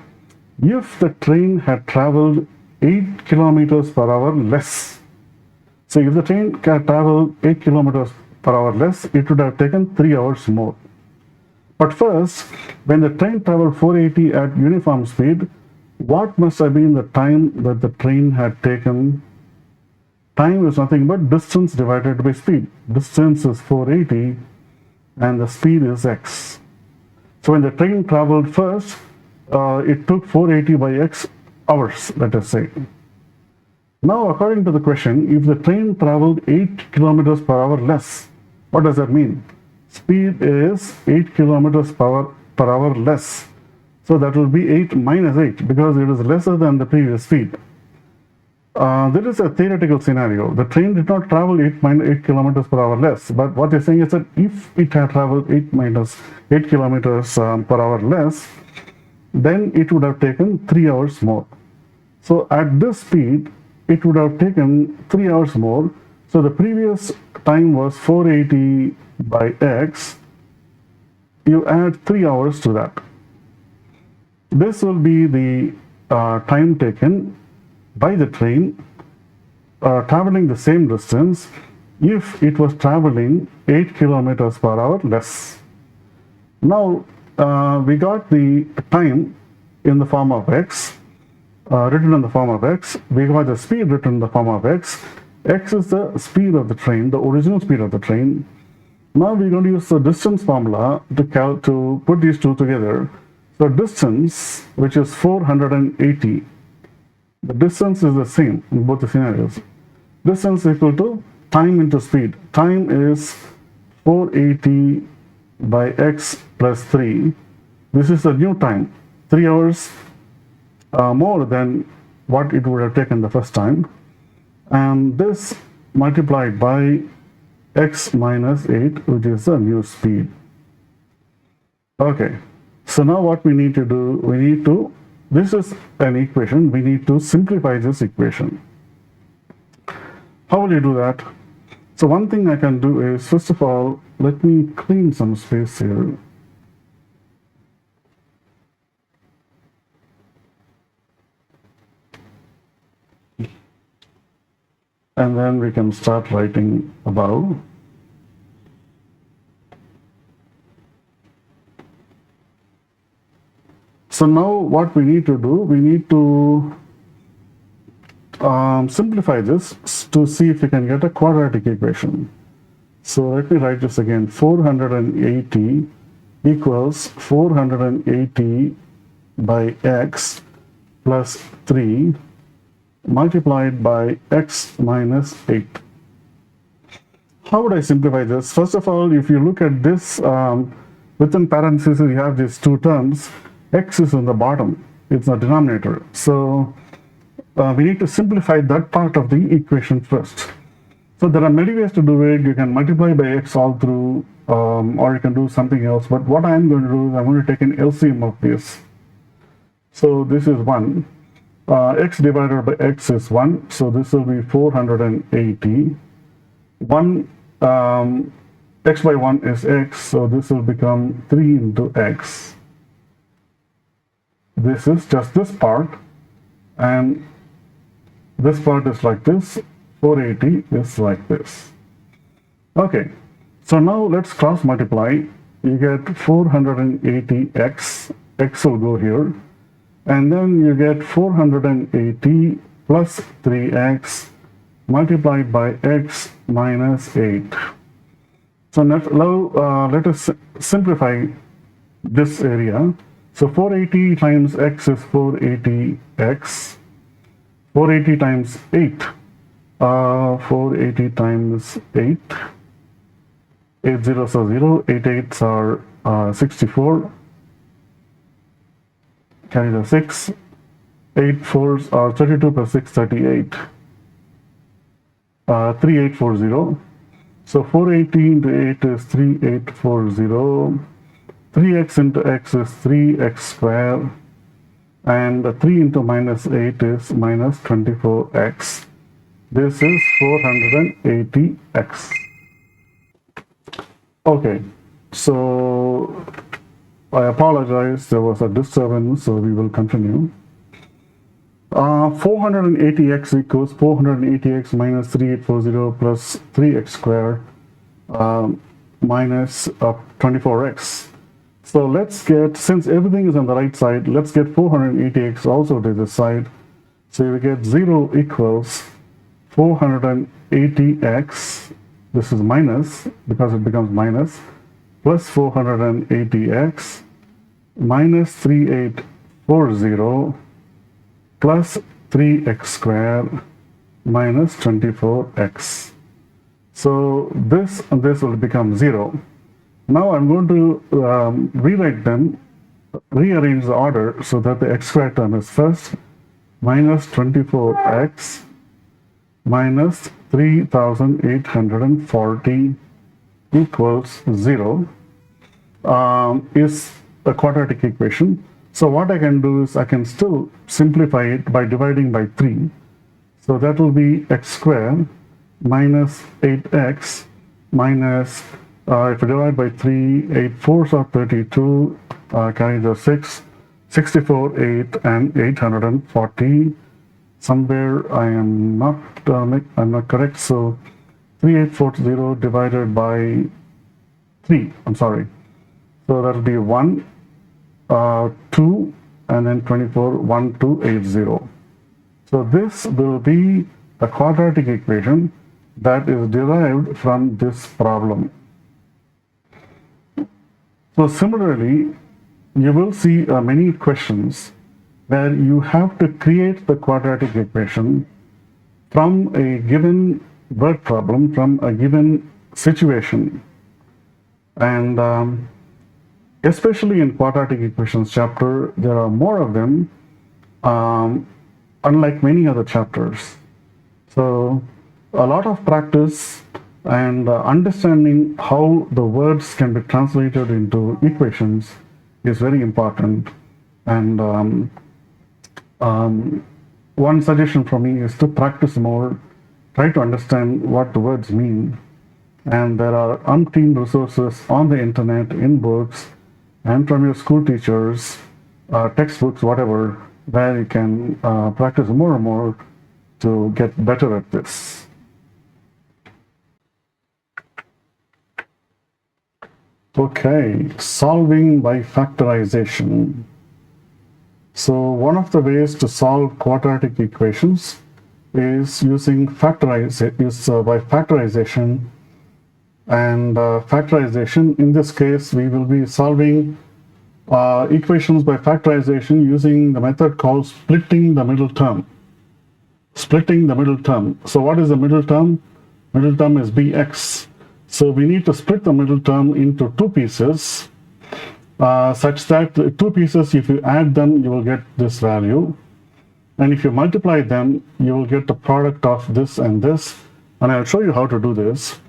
Speaker 1: if the train had traveled 8 kilometers per hour less, so if the train had traveled 8 kilometers per hour less, it would have taken 3 hours more. But first, when the train traveled 480 at uniform speed, what must have been the time that the train had taken? Time is nothing but distance divided by speed. Distance is 480 and the speed is x. So when the train traveled first, it took 480 by x hours, let us say. Now, according to the question, if the train traveled 8 kilometers per hour less, what does that mean? Speed is 8 kilometers per hour less. So that will be 8 minus 8 because it is lesser than the previous speed. There is a theoretical scenario. The train did not travel 8 kilometers per hour less, but what they're saying is that if it had traveled 8 kilometers per hour less, then it would have taken 3 hours more. So at this speed, it would have taken 3 hours more. So the previous time was 480 by x. You add 3 hours to that. This will be the time taken by the train traveling the same distance if it was traveling 8 kilometers per hour less. Now we got the time in the form of x, written in the form of x. We got the speed written in the form of x. X is the speed of the train, the original speed of the train. Now we're going to use the distance formula to put these two together. So distance, which is 480, the distance is the same in both the scenarios. Distance equal to time into speed. Time is 480 by x plus 3. This is the new time, 3 hours more than what it would have taken the first time. And this multiplied by x minus 8, which is the new speed. Okay, so now what we need to do, this is an equation, we need to simplify this equation. How will you do that? So one thing I can do is, first of all, let me clean some space here. And then we can start writing above. So now what we need to do, we need to simplify this to see if we can get a quadratic equation. So let me write this again. 480 equals 480 by x plus 3 multiplied by x minus 8. How would I simplify this? First of all, if you look at this, within parentheses you have these two terms. X is in the bottom, it's the denominator. So we need to simplify that part of the equation first. So there are many ways to do it. You can multiply by x all through, or you can do something else. But what I'm going to do is I'm going to take an LCM of this. So this is 1. X divided by x is 1. So this will be 480. X by 1 is x. So this will become 3 into x. This is just this part, and this part is like this, 480 is like this. Okay, so now let's cross multiply. You get 480x, x will go here, and then you get 480 plus 3x multiplied by x minus 8. So now let us simplify this area. So 480 times x is 480x. 480 times 8. 480 times 8. 8 zeros are 0. 8 eights are 64. Carry the 6. 8 fours are 32 plus 6, 38. 3840. So 480 into 8 is 3840. 3x into x is 3x square, and 3 into minus 8 is minus 24x. This is 480x. Okay, so I apologize, there was a disturbance, so we will continue. 480x equals 480x minus 3840 plus 3x square minus 24x. So let's get, since everything is on the right side, let's get 480x also to this side. So we get 0 equals 480x, this is minus, because it becomes minus, plus 480x, minus 3840, plus 3x squared, minus 24x. So this and this will become 0. Now I'm going to rewrite them, rearrange the order so that the x squared term is first, minus 24x minus 3840 equals 0 is a quadratic equation. So what I can do is I can still simplify it by dividing by 3. So that will be x squared minus 8x minus, if you divide by 3, 8 4s are 32, carry the 6, 64, 8, and 840. Somewhere I am not, I'm not correct. So 3840 divided by 3, I'm sorry. So that will be 1, 2, and then 24, 1280. So this will be the quadratic equation that is derived from this problem. So similarly, you will see many questions where you have to create the quadratic equation from a given word problem, from a given situation. And especially in quadratic equations chapter, there are more of them, unlike many other chapters. So a lot of practice and understanding how the words can be translated into equations is very important. And one suggestion from me is to practice more, try to understand what the words mean. And there are umpteen resources on the internet, in books, and from your school teachers, textbooks, whatever, where you can practice more and more to get better at this. Okay, solving by factorization. So one of the ways to solve quadratic equations is using by factorization. And factorization, in this case, we will be solving equations by factorization using the method called splitting the middle term. Splitting the middle term. So what is the middle term? Middle term is bx. So we need to split the middle term into two pieces, such that the two pieces, if you add them, you will get this value. And if you multiply them, you will get the product of this and this. And I'll show you how to do this.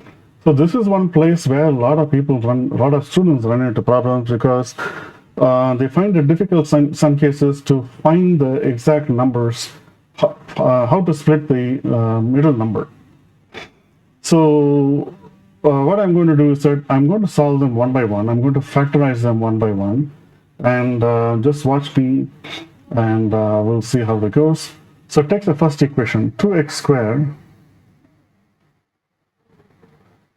Speaker 1: So this is one place where a lot of students run into problems, because they find it difficult in some cases to find the exact numbers, how to split the middle number. So what I'm going to do is that I'm going to solve them one by one. I'm going to factorize them one by one, and just watch me, and we'll see how that goes. So take the first equation, 2x squared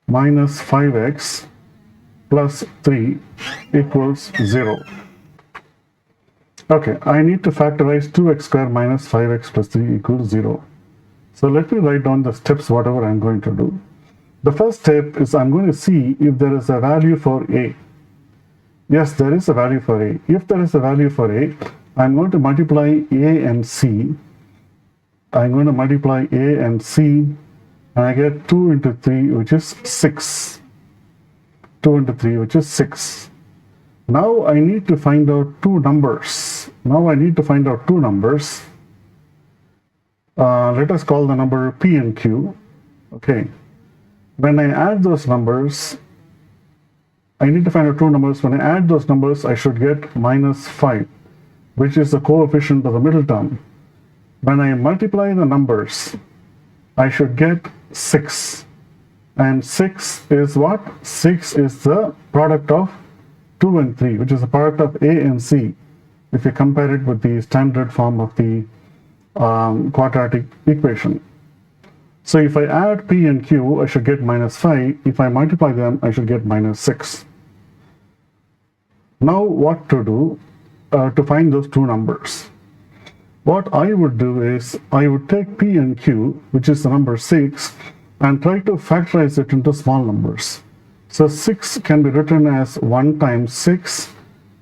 Speaker 1: minus 5x plus 3 equals 0. Okay, I need to factorize 2x squared minus 5x plus 3 equals 0. So let me write down the steps, whatever I'm going to do. The first step is I'm going to see if there is a value for a. Yes, there is a value for a. If there is a value for a, I'm going to multiply a and c. I'm going to multiply a and c, and I get 2 into 3, which is 6. 2 into 3, which is 6. Now I need to find out two numbers. Let us call the number p and q. Okay. When I add those numbers, I need to find out two numbers. When I add those numbers, I should get minus 5, which is the coefficient of the middle term. When I multiply the numbers, I should get 6. And 6 is what? 6 is the product of 2 and 3, which is the product of a and c, if you compare it with the standard form of the quadratic equation. So if I add p and q, I should get minus 5. If I multiply them, I should get minus 6. Now what to do to find those two numbers? What I would do is, I would take p and q, which is the number 6, and try to factorize it into small numbers. So 6 can be written as 1 times 6,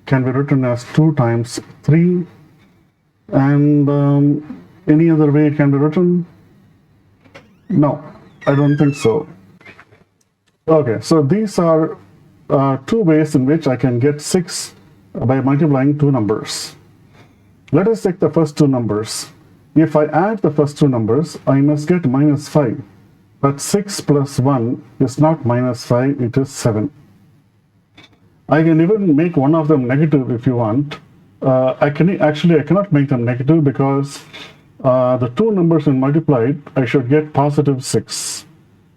Speaker 1: can be written as 2 times 3, and any other way it can be written? No, I don't think so. Okay, so these are two ways in which I can get 6 by multiplying two numbers. Let us take the first two numbers. If I add the first two numbers, I must get minus 5. But 6 plus 1 is not minus 5, it is 7. I can even make one of them negative if you want. I cannot make them negative because the two numbers when multiplied, I should get positive 6.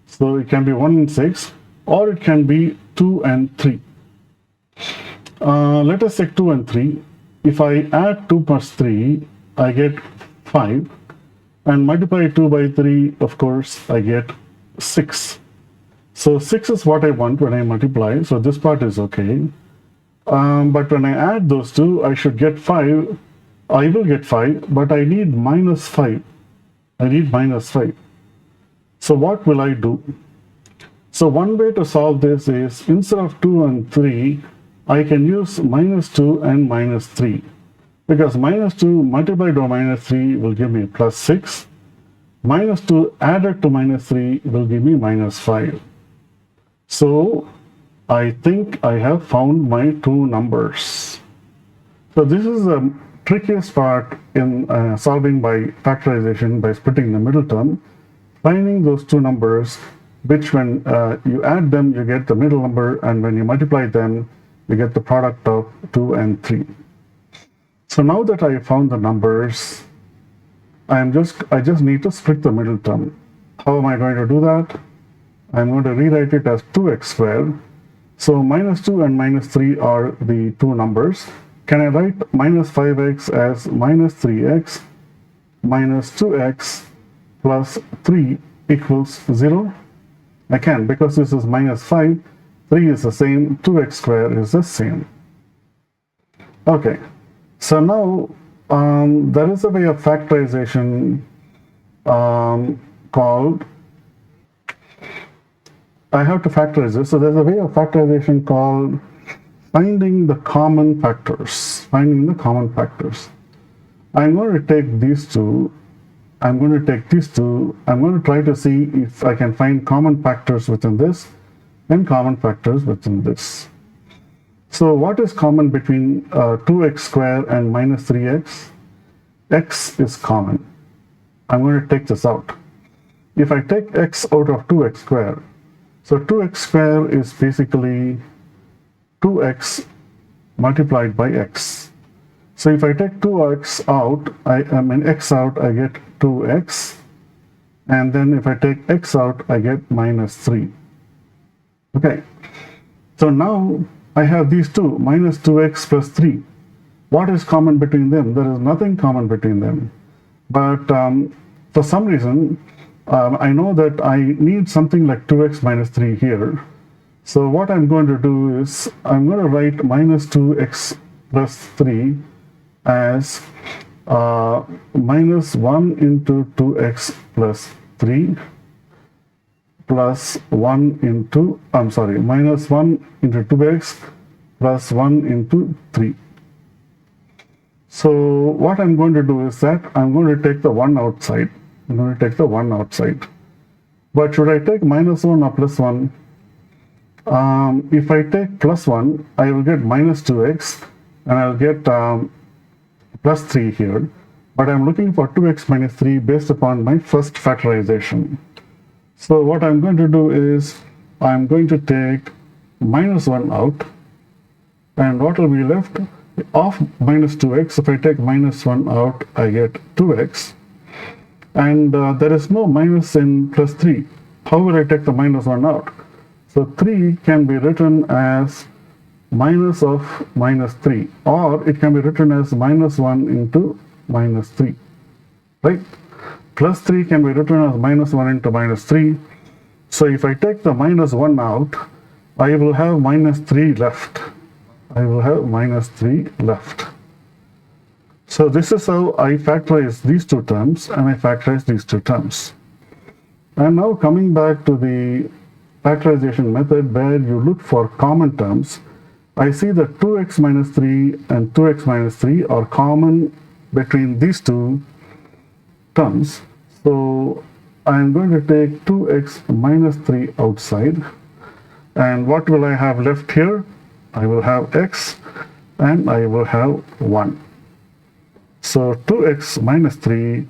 Speaker 1: So it can be 1 and 6, or it can be 2 and 3. Let us take 2 and 3. If I add 2 plus 3, I get 5. And multiply 2 by 3, of course, I get 6. So 6 is what I want when I multiply, so this part is okay. But when I add those two, I should get 5. I will get 5, but I need minus 5. I need minus 5. So what will I do? So one way to solve this is, instead of 2 and 3, I can use minus 2 and minus 3. Because minus 2 multiplied by minus 3 will give me plus 6. Minus 2 added to minus 3 will give me minus 5. So I think I have found my two numbers. So this is the trickiest part in solving by factorization, by splitting the middle term, finding those two numbers, which when you add them, you get the middle number, and when you multiply them, you get the product of 2 and 3. So now that I found the numbers, I just need to split the middle term. How am I going to do that? I'm going to rewrite it as 2x squared. So minus 2 and minus 3 are the two numbers. Can I write minus 5x as minus 3x minus 2x plus 3 equals 0? I can, because this is minus 5, 3 is the same, 2x squared is the same. Okay, so now there is a way of factorization called, I have to factorize this. So there's a way of factorization called finding the common factors. Finding the common factors. I'm going to take these two. I'm going to take these two. I'm going to try to see if I can find common factors within this and common factors within this. So what is common between 2x squared and minus 3x? X is common. I'm going to take this out. If I take x out of 2x squared, so 2x squared is basically 2x multiplied by x. So if I take 2x out, x out, I get 2x. And then if I take x out, I get minus 3. Okay. So now I have these two, minus 2x plus 3. What is common between them? There is nothing common between them. But for some reason, I know that I need something like 2x minus 3 here. So what I'm going to do is, I'm going to write minus 2x plus 3 as minus 1 into 2x plus 3 plus 1 into, minus 1 into 2x plus 1 into 3. So what I'm going to do is that I'm going to take the 1 outside. I'm going to take the 1 outside. But should I take minus 1 or plus 1? If I take plus 1, I will get minus 2x, and I'll get plus 3 here. But I'm looking for 2x minus 3 based upon my first factorization. So what I'm going to do is, I'm going to take minus 1 out, and what will be left? Of minus 2x, if I take minus 1 out, I get 2x. And there is no minus in plus 3. How will I take the minus 1 out? So 3 can be written as minus of minus 3, or it can be written as minus 1 into minus 3, right? Plus 3 can be written as minus 1 into minus 3. So if I take the minus 1 out, I will have minus 3 left. I will have minus 3 left. So this is how I factorize these two terms, and I factorize these two terms. And now coming back to the factorization method where you look for common terms, I see that 2x minus 3 and 2x minus 3 are common between these two terms. So I'm going to take 2x minus 3 outside. And what will I have left here? I will have x, and I will have 1. So 2x minus 3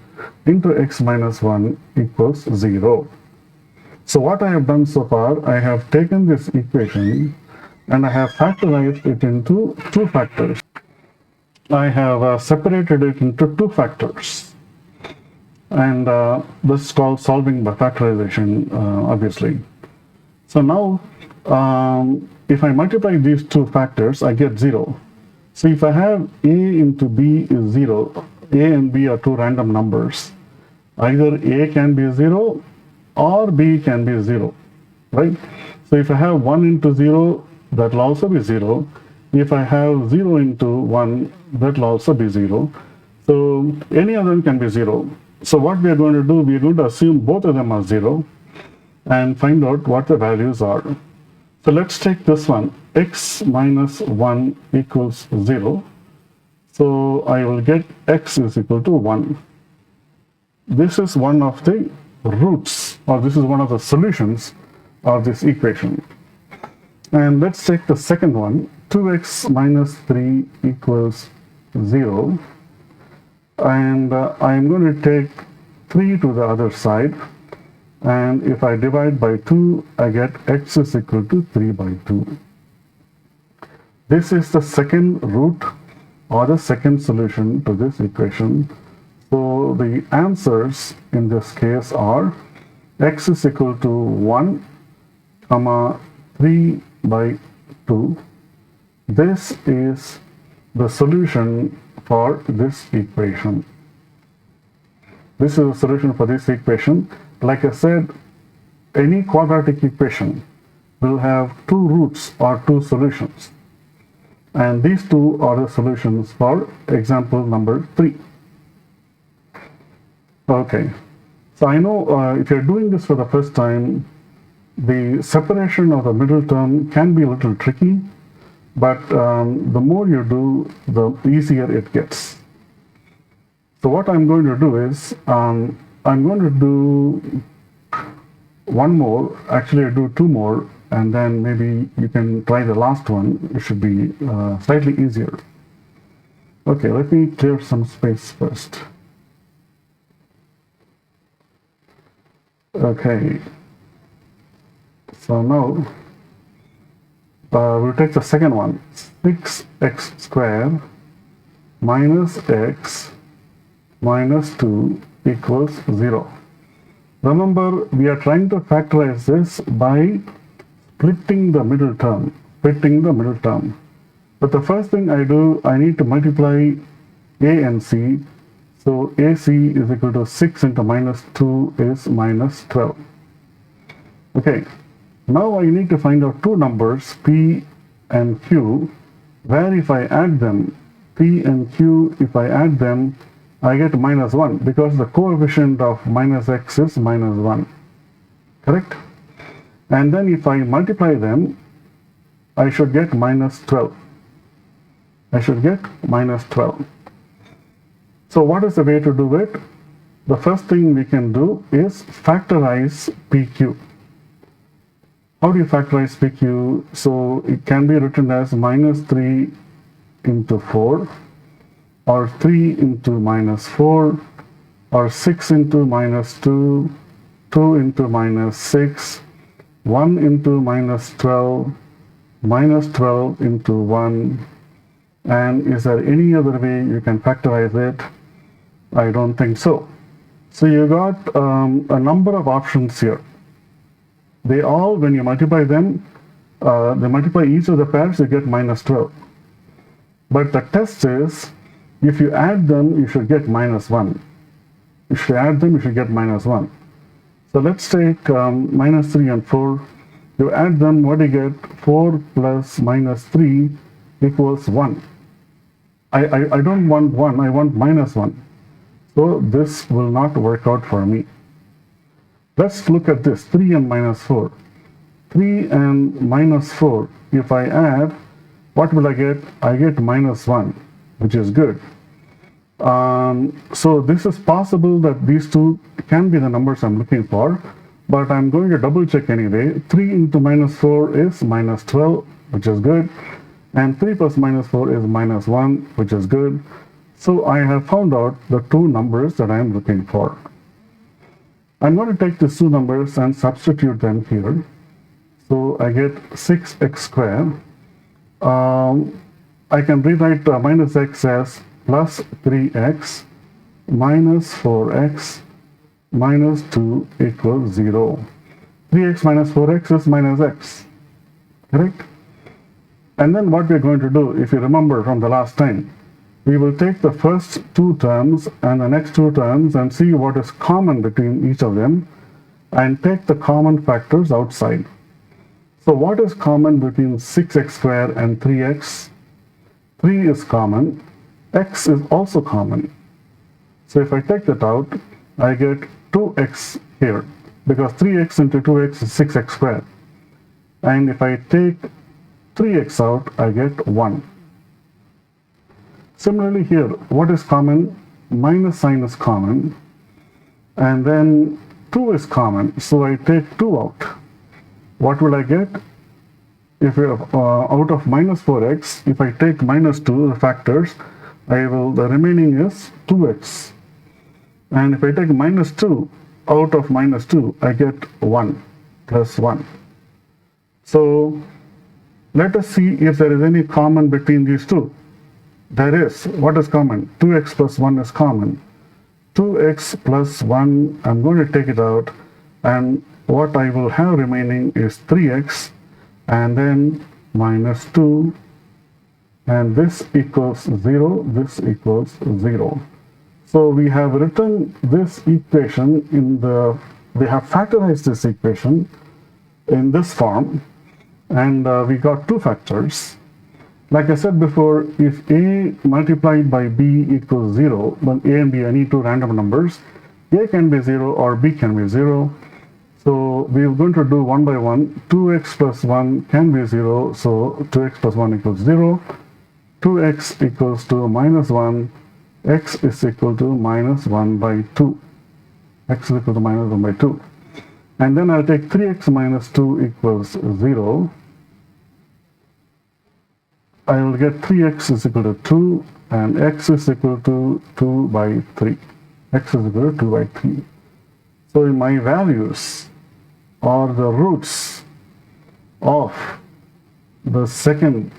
Speaker 1: into x minus 1 equals 0. So what I have done so far, I have taken this equation and I have factorized it into two factors. I have separated it into two factors. And this is called solving by factorization, obviously. So now, if I multiply these two factors, I get 0. So if I have a into b is 0, a and b are two random numbers. Either a can be 0 or b can be 0, right? So if I have 1 into 0, that will also be 0. If I have 0 into 1, that will also be 0. So any of them can be 0. So what we are going to do, we are going to assume both of them are 0 and find out what the values are. So let's take this one, x minus 1 equals 0. So I will get x is equal to 1. This is one of the roots, or this is one of the solutions of this equation. And let's take the second one, 2x minus 3 equals 0. And I'm going to take 3 to the other side. And if I divide by 2, I get x is equal to 3 by 2. This is the second root or the second solution to this equation. So the answers in this case are x is equal to 1, 3 by 2. This is the solution for this equation. This is the solution for this equation. Like I said, any quadratic equation will have two roots or two solutions. And these two are the solutions for example number 3. Okay, so I know if you're doing this for the first time, the separation of the middle term can be a little tricky, but the more you do, the easier it gets. So what I'm going to do is, I'm going to do one more, actually I do two more, and then maybe you can try the last one. It should be slightly easier. Okay, let me clear some space first. Okay, so now we'll take the second one, 6x squared minus x minus 2 equals 0. Remember, we are trying to factorize this by splitting the middle term, But the first thing I do, I need to multiply a and c. So ac is equal to 6 into minus 2 is minus 12. Okay, now I need to find out two numbers, p and q, where if I add them, p and q, if I add them, I get minus 1 because the coefficient of minus x is minus 1, correct? And then if I multiply them, I should get minus 12. So what is the way to do it? The first thing we can do is factorize PQ. How do you factorize PQ? So it can be written as minus 3 into 4, or 3 into minus 4, or 6 into minus 2, 2 into minus 6, 1 into minus 12, minus 12 into 1. And is there any other way you can factorize it? I don't think so. So you got a number of options here. They all, when you multiply them, they multiply each of the pairs, you get minus 12. But the test is, if you add them, you should get minus 1. If you add them, you should get minus 1. So let's take minus 3 and 4. You add them, what do you get? 4 plus minus 3 equals 1. I don't want 1, I want minus 1. So this will not work out for me. Let's look at this, 3 and minus 4. 3 and minus 4, if I add, what will I get? I get minus 1, which is good. So this is possible that these two can be the numbers I'm looking for, but I'm going to double check anyway. 3 into minus 4 is minus 12, which is good. And 3 plus minus 4 is minus 1, which is good. So I have found out the two numbers that I am looking for. I'm going to take these two numbers and substitute them here. So I get 6x squared. I can rewrite minus x as plus 3x minus 4x minus 2 equals 0. 3x minus 4x is minus x, correct? And then what we're going to do, if you remember from the last time, we will take the first two terms and the next two terms and see what is common between each of them and take the common factors outside. So what is common between 6x squared and 3x? 3 is common. X is also common. So if I take that out, I get 2x here because 3x into 2x is 6x squared. And if I take 3x out, I get 1. Similarly here, what is common? Minus sign is common. And then 2 is common, so I take 2 out. What will I get? If out of minus 4x, if I take minus 2, the factors, the remaining is 2x. And if I take minus 2, out of minus 2, I get 1 plus 1. So let us see if there is any common between these two. There is. What is common? 2x plus 1 is common. 2x plus 1, I'm going to take it out, and what I will have remaining is 3x, and then minus 2, and this equals 0, this equals 0. So we have written this equation we have factorized this equation in this form, and we got two factors. Like I said before, if a multiplied by b equals 0, then a and b are any two random numbers, a can be 0 or b can be 0. So we're going to do one by one. 2x plus 1 can be 0, so 2x plus 1 equals 0. 2x equals to minus 1. X is equal to minus 1 by 2. X is equal to minus 1 by 2. And then I'll take 3x minus 2 equals 0. I will get 3x is equal to 2 and x is equal to 2 by 3. X is equal to 2 by 3. So my values or the roots of the second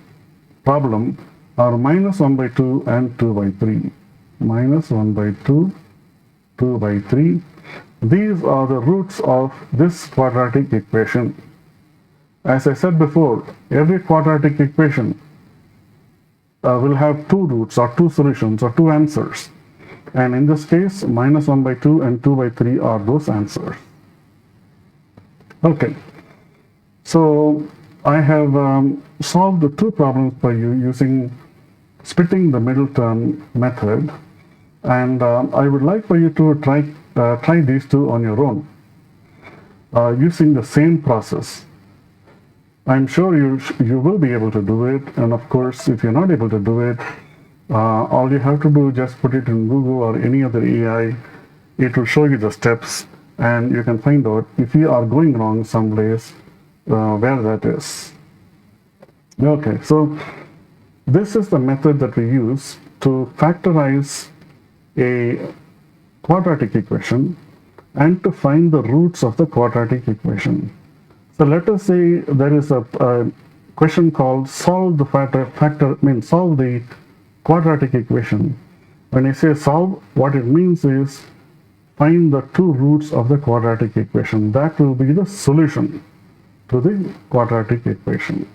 Speaker 1: problem are minus 1 by 2 and 2 by 3. Minus 1 by 2, 2 by 3. These are the roots of this quadratic equation. As I said before, every quadratic equation will have two roots or two solutions or two answers. And in this case, minus 1 by 2 and 2 by 3 are those answers. Okay, so I have solved the two problems for you using splitting the middle term method, and I would like for you to try these two on your own using the same process. I'm sure you will be able to do it, and of course, if you're not able to do it, all you have to do is just put it in Google or any other AI. It will show you the steps, and you can find out if you are going wrong someplace where that is. Okay, so this is the method that we use to factorize a quadratic equation and to find the roots of the quadratic equation. So let us say there is a question called solve the solve the quadratic equation. When I say solve, what it means is find the two roots of the quadratic equation. That will be the solution to the quadratic equation.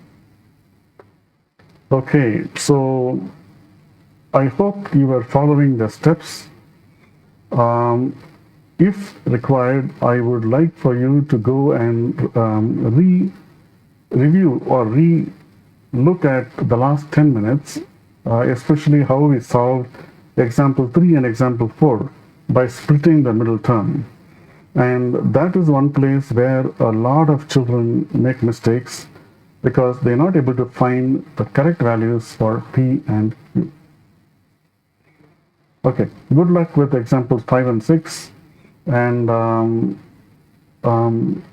Speaker 1: Okay, so I hope you are following the steps. If required, I would like for you to go and review or look at the last 10 minutes, especially how we solved example 3 and example 4 by splitting the middle term. And that is one place where a lot of children make mistakes because they're not able to find the correct values for P and Q. Okay, good luck with examples 5 and 6. And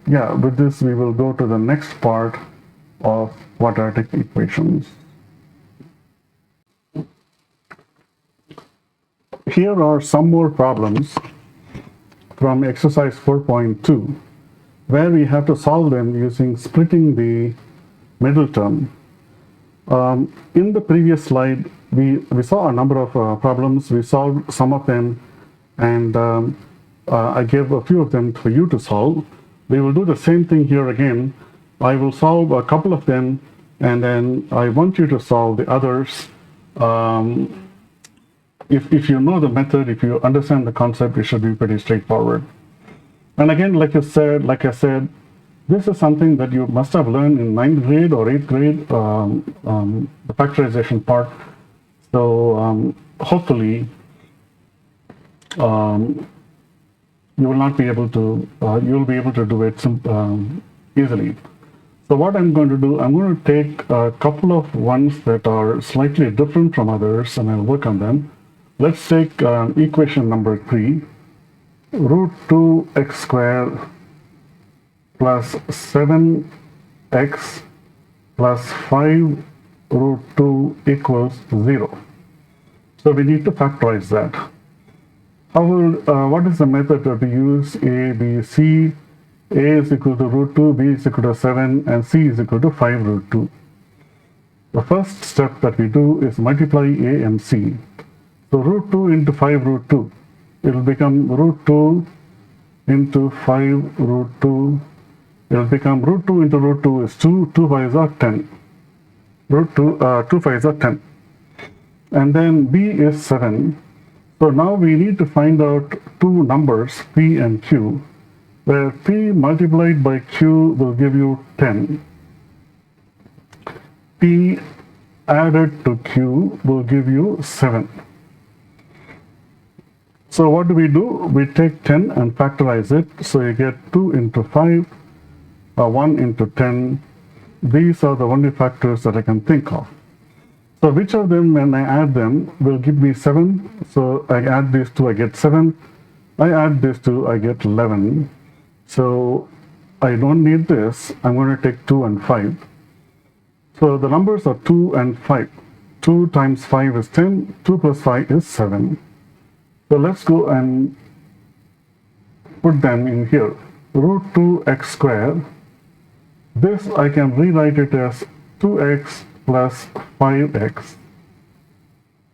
Speaker 1: yeah, with this we will go to the next part of quadratic equations. Here are some more problems from exercise 4.2, where we have to solve them using splitting the middle term. In the previous slide, we saw a number of problems. We solved some of them, and I gave a few of them for you to solve. We will do the same thing here again. I will solve a couple of them, and then I want you to solve the others. If you know the method, if you understand the concept, it should be pretty straightforward. And again, like I said, this is something that you must have learned in 9th grade or 8th grade, the factorization part. So hopefully you will not be able to, you will be able to do it easily. So what I'm going to do, I'm going to take a couple of ones that are slightly different from others, and I'll work on them. Let's take equation number 3, root 2x squared plus 7x plus 5 root 2 equals 0. So we need to factorize that. What is the method that we use? A, B, C. A is equal to root 2, B is equal to 7, and C is equal to 5 root 2. The first step that we do is multiply A and C. So root 2 into 5 root 2. It will become root 2 into 5 root 2. It will become root 2 into root 2 is 2. 2 5s are 10. Root 2, 2 5s are 10. And then B is 7. So now we need to find out two numbers, P and Q, where P multiplied by Q will give you 10. P added to Q will give you 7. So what do? We take 10 and factorize it. So you get 2 into 5, 1 into 10. These are the only factors that I can think of. So which of them, when I add them, will give me 7? So I add these two, I get 7. I add these two, I get 11. So I don't need this. I'm going to take 2 and 5. So the numbers are 2 and 5. 2 times 5 is 10. 2 plus 5 is 7. So let's go and put them in here. Root 2x squared. This I can rewrite it as 2x plus 5x.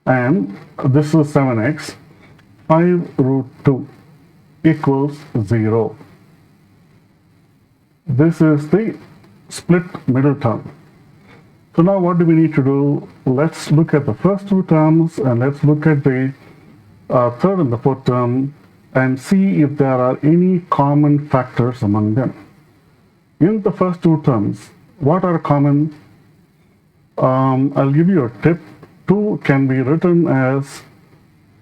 Speaker 1: And this is 7x. 5 root 2 equals 0. This is the split middle term. So now what do we need to do? Let's look at the first two terms, and let's look at the third and the fourth term and see if there are any common factors among them. In the first two terms, what are common? I'll give you a tip. 2 can be written as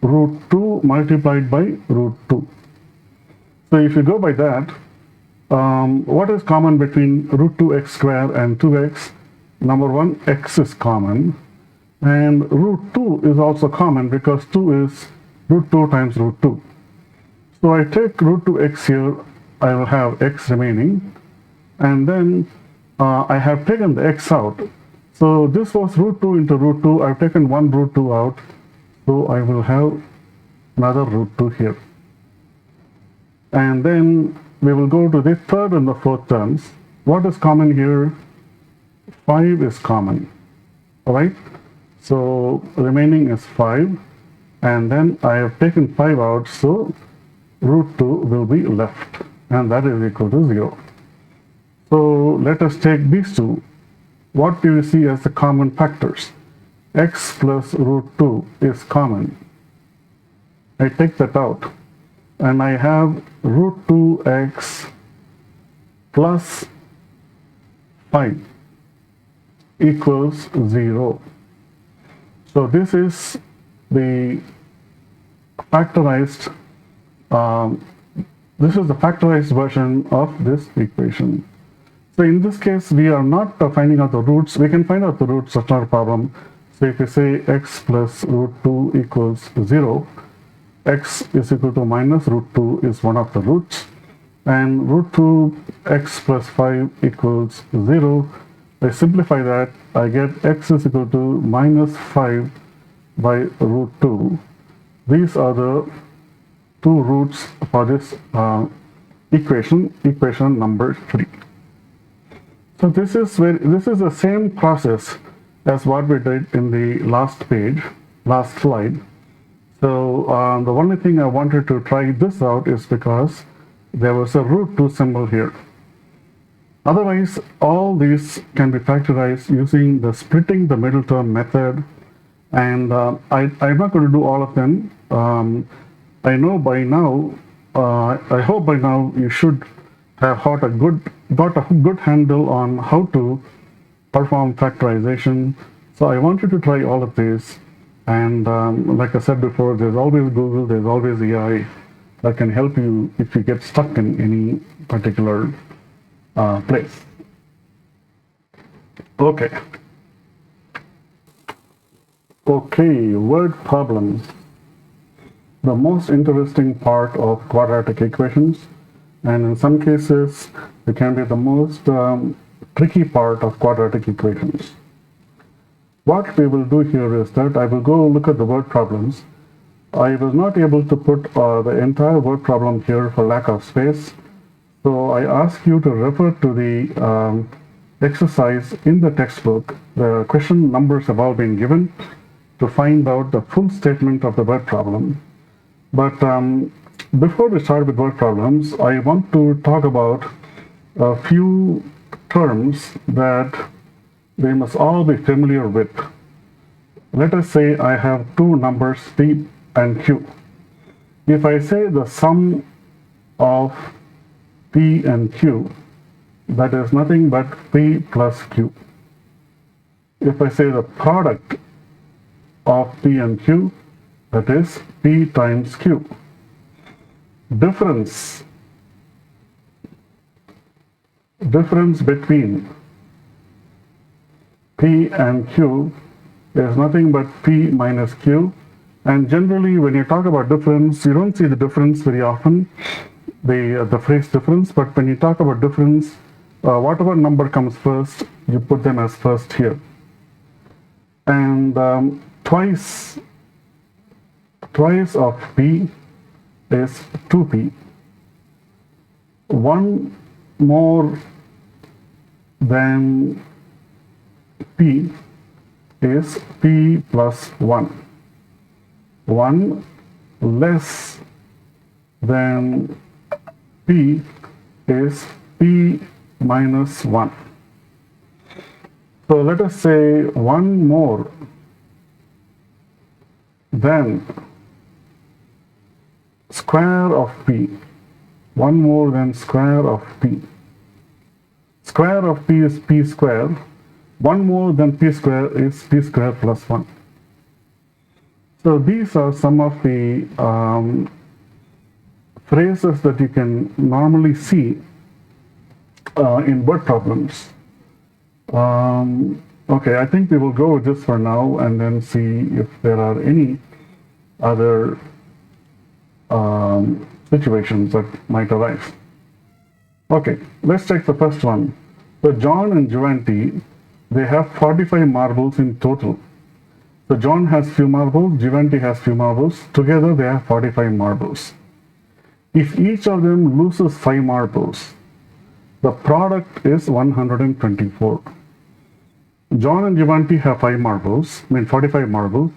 Speaker 1: root 2 multiplied by root 2. So if you go by that, what is common between root 2x squared and 2x? Number one, x is common, and root 2 is also common because 2 is root 2 times root 2. So I take root 2x here, I will have x remaining, and then I have taken the x out. So this was root 2 into root 2, I've taken one root 2 out, so I will have another root 2 here. And then we will go to the third and the fourth terms. What is common here? 5 is common, alright? So remaining is 5, and then I have taken 5 out, so root 2 will be left, and that is equal to 0. So let us take these two. What do you see as the common factors? X plus root 2 is common. I take that out, and I have root 2x plus 5 equals 0. So this is the factorized version of this equation. So in this case, we are not finding out the roots. We can find out the roots, that's not a problem. So if you say x plus root 2 equals 0, x is equal to minus root 2 is one of the roots, and root 2x plus 5 equals 0. I simplify that, I get x is equal to minus 5 by root 2, These are the two roots for this equation number 3. So this is the same process as what we did in the last slide. So the only thing I wanted to try this out is because there was a root 2 symbol here. Otherwise, all these can be factorized using the splitting the middle term method, and I'm not going to do all of them. I know by now, I hope by now you should have got a good handle on how to perform factorization. So I want you to try all of these, and like I said before, there's always Google, there's always AI that can help you if you get stuck in any particular place. Okay, word problem. The most interesting part of quadratic equations, and in some cases it can be the most tricky part of quadratic equations. What we will do here is that I will go look at the word problems. I was not able to put the entire word problem here for lack of space, so I ask you to refer to the exercise in the textbook. The question numbers have all been given to find out the full statement of the word problem. But before we start with word problems, I want to talk about a few terms that they must all be familiar with. Let us say I have two numbers P and Q. If I say the sum of P and Q, that is nothing but P plus Q. If I say the product of P and Q, that is P times Q. Difference between P and Q is nothing but P minus Q. And generally, when you talk about difference, you don't see the difference very often, the phrase difference, but when you talk about difference, whatever number comes first, you put them as first here. And twice of P is 2P. One more than P is P plus 1. One less than P is P minus 1. So let us say one more than square of P. One more than square of P. Square of P is P square. One more than P square is P square plus 1. So these are some of the phrases that you can normally see in word problems. Okay, I think we will go with this for now and then see if there are any other situations that might arise. Okay, let's take the first one. So John and Giovanni, they have 45 marbles in total. So John has few marbles, Giovanni has few marbles. Together they have 45 marbles. If each of them loses 5 marbles, the product is 124. John and Giovanni have 5 marbles, 45 marbles.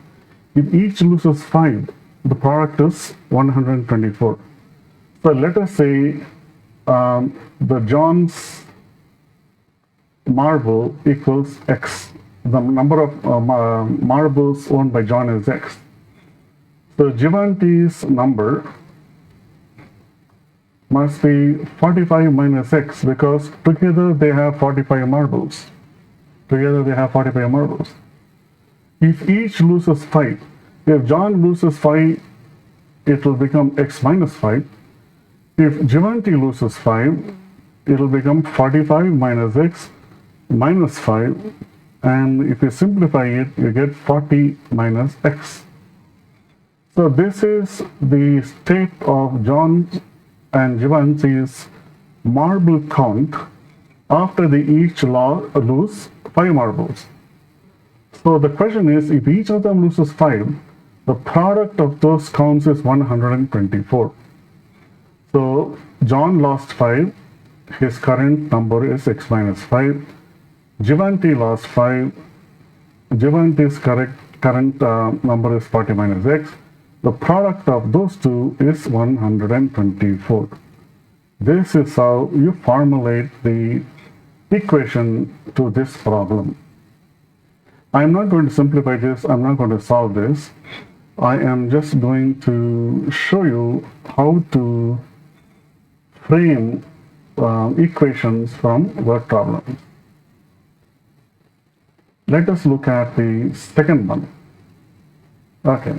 Speaker 1: If each loses 5, the product is 124. So let us say the John's marble equals X. The number of marbles owned by John is X. So Giovanni's number must be 45 minus X because together they have 45 marbles. If each loses 5, if John loses 5, it will become X minus 5. If Giovanni loses 5, it will become 45 minus X minus 5. And if you simplify it, you get 40 minus X. So this is the state of John and Giovanni's marble count after they each lose 5 marbles. So the question is, if each of them loses 5, The product of those counts is 124. So John lost 5. His current number is x minus 5. Giovanni lost 5. Giovanni's current number is 40 minus x. The product of those two is 124. This is how you formulate the equation to this problem. I'm not going to simplify this. I'm not going to solve this. I am just going to show you how to frame equations from word problems. Let us look at the second one. Okay.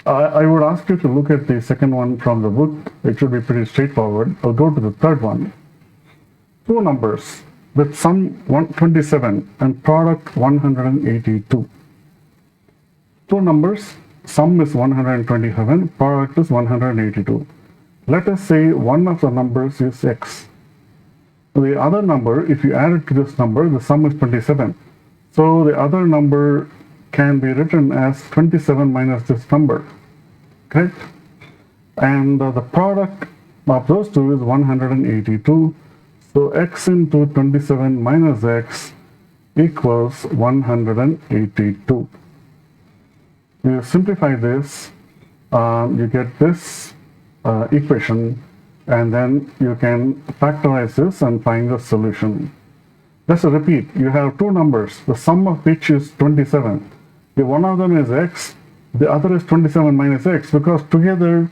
Speaker 1: I would ask you to look at the second one from the book. It should be pretty straightforward. I'll go to the third one. Two numbers with sum 127 and product 182. Two numbers, sum is 127, product is 182. Let us say one of the numbers is x. The other number, if you add it to this number, the sum is 27. So the other number can be written as 27 minus this number, correct? And the product of those two is 182. So x into 27 minus x equals 182. You simplify this, you get this equation, and then you can factorize this and find the solution. Just to repeat, you have two numbers, the sum of which is 27. If one of them is x, the other is 27 minus x, because together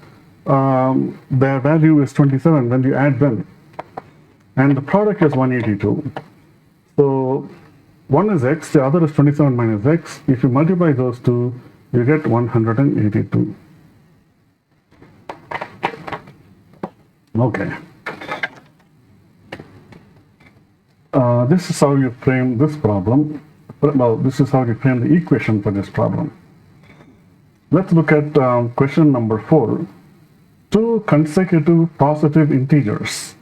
Speaker 1: their value is 27 when you add them. And the product is 182. So one is x, the other is 27 minus x. If you multiply those two, you get 182. Okay. This is how you frame this problem. Well, this is how you frame the equation for this problem. Let's look at question number 4. Two consecutive positive integers.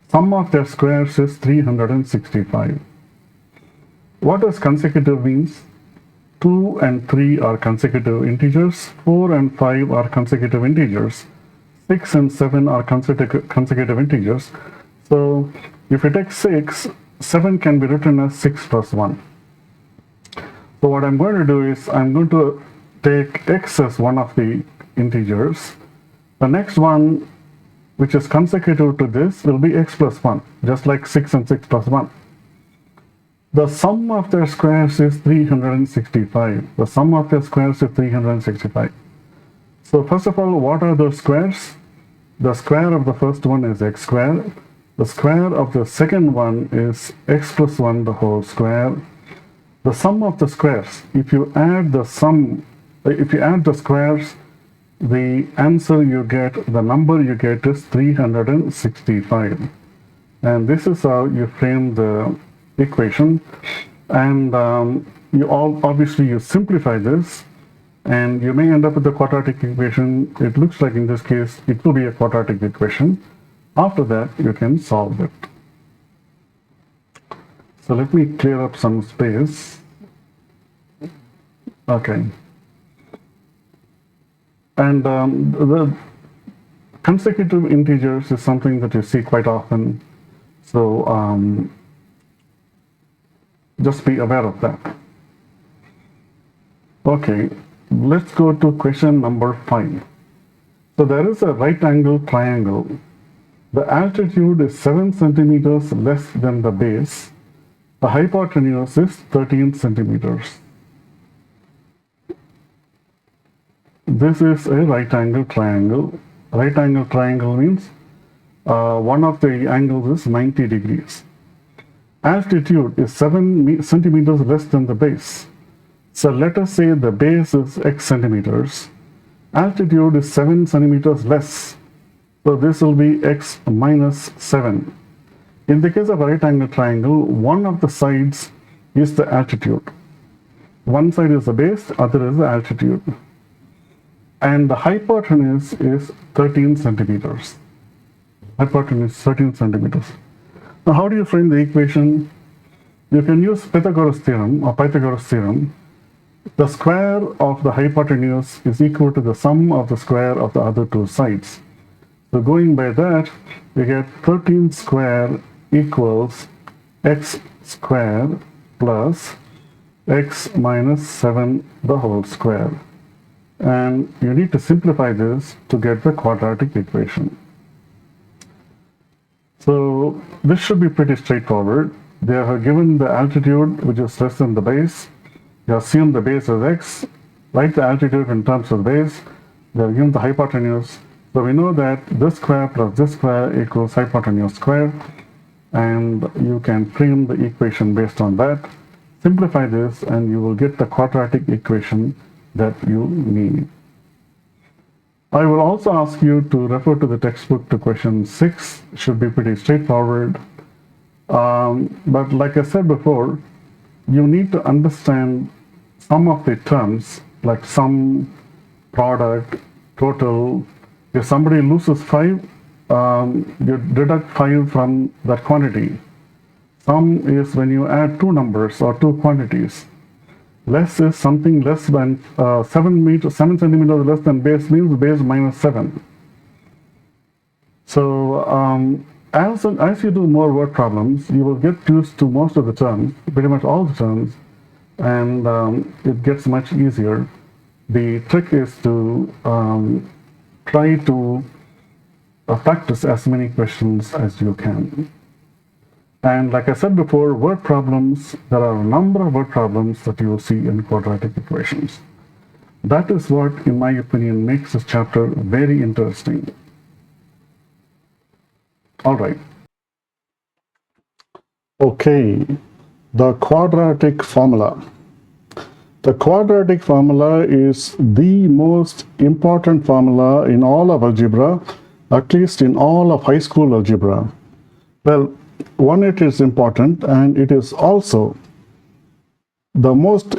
Speaker 1: Sum of their squares is 365. What does consecutive means? 2 and 3 are consecutive integers. 4 and 5 are consecutive integers. 6 and 7 are consecutive integers. So if you take 6, 7 can be written as 6 plus 1. So what I'm going to do is I'm going to take x as one of the integers. The next one, which is consecutive to this, will be x plus 1, just like 6 and 6 plus 1. The sum of their squares is 365. The sum of their squares is 365. So first of all, what are those squares? The square of the first one is x squared. The square of the second one is x plus 1 the whole square. The sum of the squares, if you add the squares, the answer you get, the number you get is 365. And this is how you frame the equation. And obviously you simplify this, and you may end up with a quadratic equation. It looks like in this case it will be a quadratic equation. After that you can solve it. So let me clear up some space. Okay. And the consecutive integers is something that you see quite often. So just be aware of that. Okay, let's go to question number 5. So there is a right angle triangle. The altitude is 7 centimeters less than the base. The hypotenuse is 13 centimeters. This is a right angle triangle. Right angle triangle means one of the angles is 90 degrees. Altitude is 7 centimeters less than the base. So let us say the base is x centimeters. Altitude is 7 centimeters less. So this will be x minus 7. In the case of a right angle triangle, one of the sides is the altitude. One side is the base, other is the altitude. And the hypotenuse is 13 centimeters. Hypotenuse is 13 centimeters. Now how do you frame the equation? You can use Pythagoras theorem or Pythagoras theorem. The square of the hypotenuse is equal to the sum of the square of the other two sides. So going by that, we get 13 square equals x square plus x minus 7 the whole square. And you need to simplify this to get the quadratic equation. So this should be pretty straightforward. They have given the altitude, which is less than the base. You assume the base is x, write the altitude in terms of base. They have given the hypotenuse. So we know that this square plus this square equals hypotenuse square, and you can frame the equation based on that. Simplify this and you will get the quadratic equation that you need. I will also ask you to refer to the textbook to question 6. It should be pretty straightforward. But like I said before, you need to understand some of the terms like sum, product, total. If somebody loses 5, you deduct 5 from that quantity. Sum is when you add two numbers or two quantities. Less is something less than 7 centimeters less than base means base minus 7. So as you do more word problems, you will get used to most of the terms, pretty much all the terms, and it gets much easier. The trick is to try to practice as many questions as you can. And like I said before, word problems, there are a number of word problems that you will see in quadratic equations. That is what, in my opinion, makes this chapter very interesting. All right. Okay, the quadratic formula. The quadratic formula is the most important formula in all of algebra, at least in all of high school algebra. Well, one, it is important, and it is also the most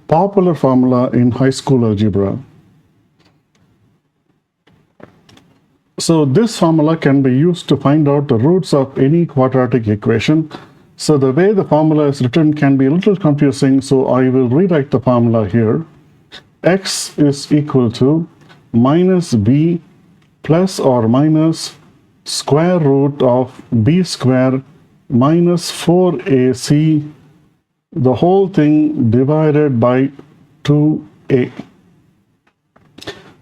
Speaker 1: popular formula in high school algebra. So this formula can be used to find out the roots of any quadratic equation. So the way the formula is written can be a little confusing, so I will rewrite the formula here. X is equal to minus b plus or minus square root of b square minus 4ac, the whole thing divided by 2a.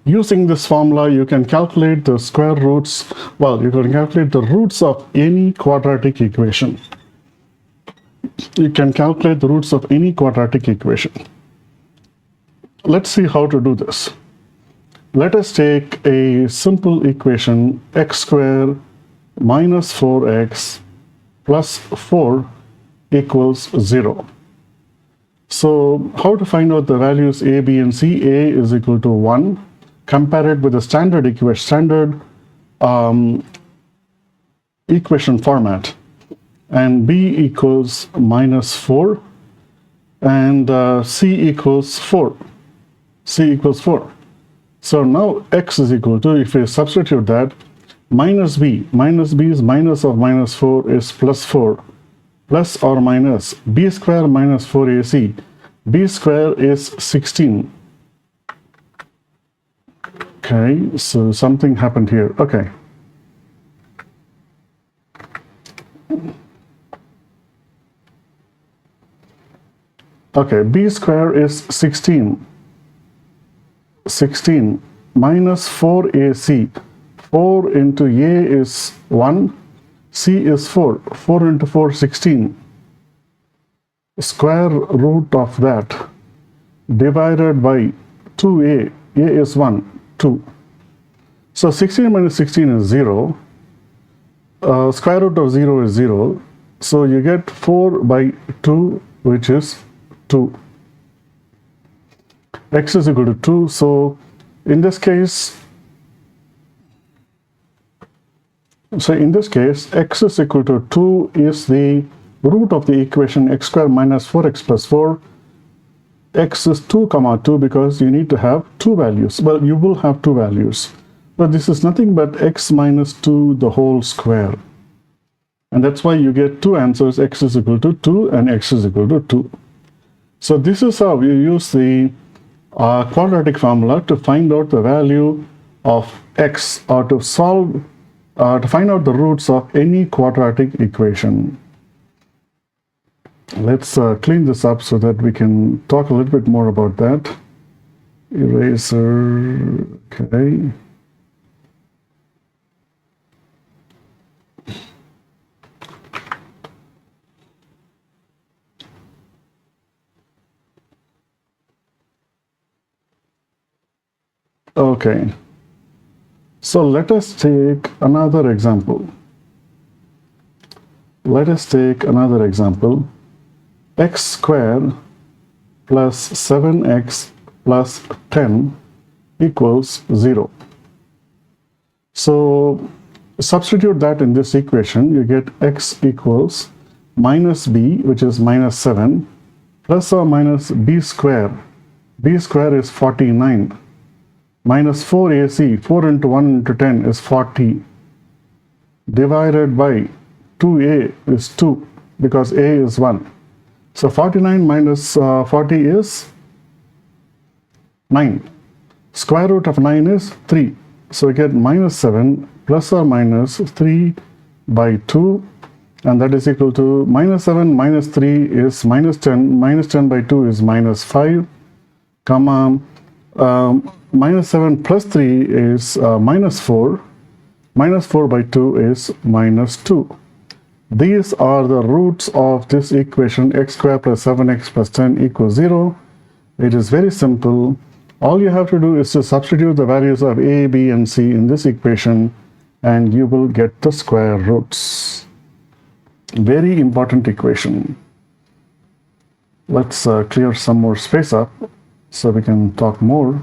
Speaker 1: Using this formula, you can calculate the square roots, well, you can calculate the roots of any quadratic equation. You can calculate the roots of any quadratic equation. Let's see how to do this. Let us take a simple equation, x squared minus 4x plus 4 equals 0. So how to find out the values a, b, and c? A is equal to 1. Compare it with the standard equation format. And b equals minus 4. And c equals 4. C equals 4. So now x is equal to, if we substitute that, minus b is minus of minus 4 is plus 4, plus or minus b square minus 4ac. B square is 16. Okay, so something happened here. Okay. Okay, b square is 16. 16 minus 4ac. 4 into a is 1. C is 4. 4 into 4, 16. Square root of that divided by 2a. A is 1. 2. So 16 minus 16 is 0. Square root of 0 is 0. So you get 4 by 2, which is 2. X is equal to 2. So in this case, x is equal to 2 is the root of the equation x squared minus 4x plus 4. X is 2 comma 2 because you need to have two values. Well, you will have two values. But this is nothing but x minus 2 the whole square. And that's why you get two answers, x is equal to 2 and x is equal to 2. So this is how you use the quadratic formula to find out the value of x, or to solve, to find out the roots of any quadratic equation. Let's clean this up so that we can talk a little bit more about that. Eraser, okay. Okay, so let us take another example. Let us take another example. X squared plus 7x plus 10 equals 0. So substitute that in this equation. You get x equals minus b, which is minus 7, plus or minus b squared. B squared is 49. Minus 4ac, 4 into 1 into 10 is 40, divided by 2a is 2, because a is 1. So 49 minus 40 is 9. Square root of 9 is 3. So we get minus 7 plus or minus 3 by 2, and that is equal to minus 7 minus 3 is minus 10. Minus 10 by 2 is minus 5, comma, minus 7 plus 3 is minus 4. Minus 4 by 2 is minus 2. These are the roots of this equation, x squared plus 7x plus 10 equals 0. It is very simple. All you have to do is to substitute the values of a, b, and c in this equation, and you will get the square roots. Very important equation. Let's clear some more space up so we can talk more.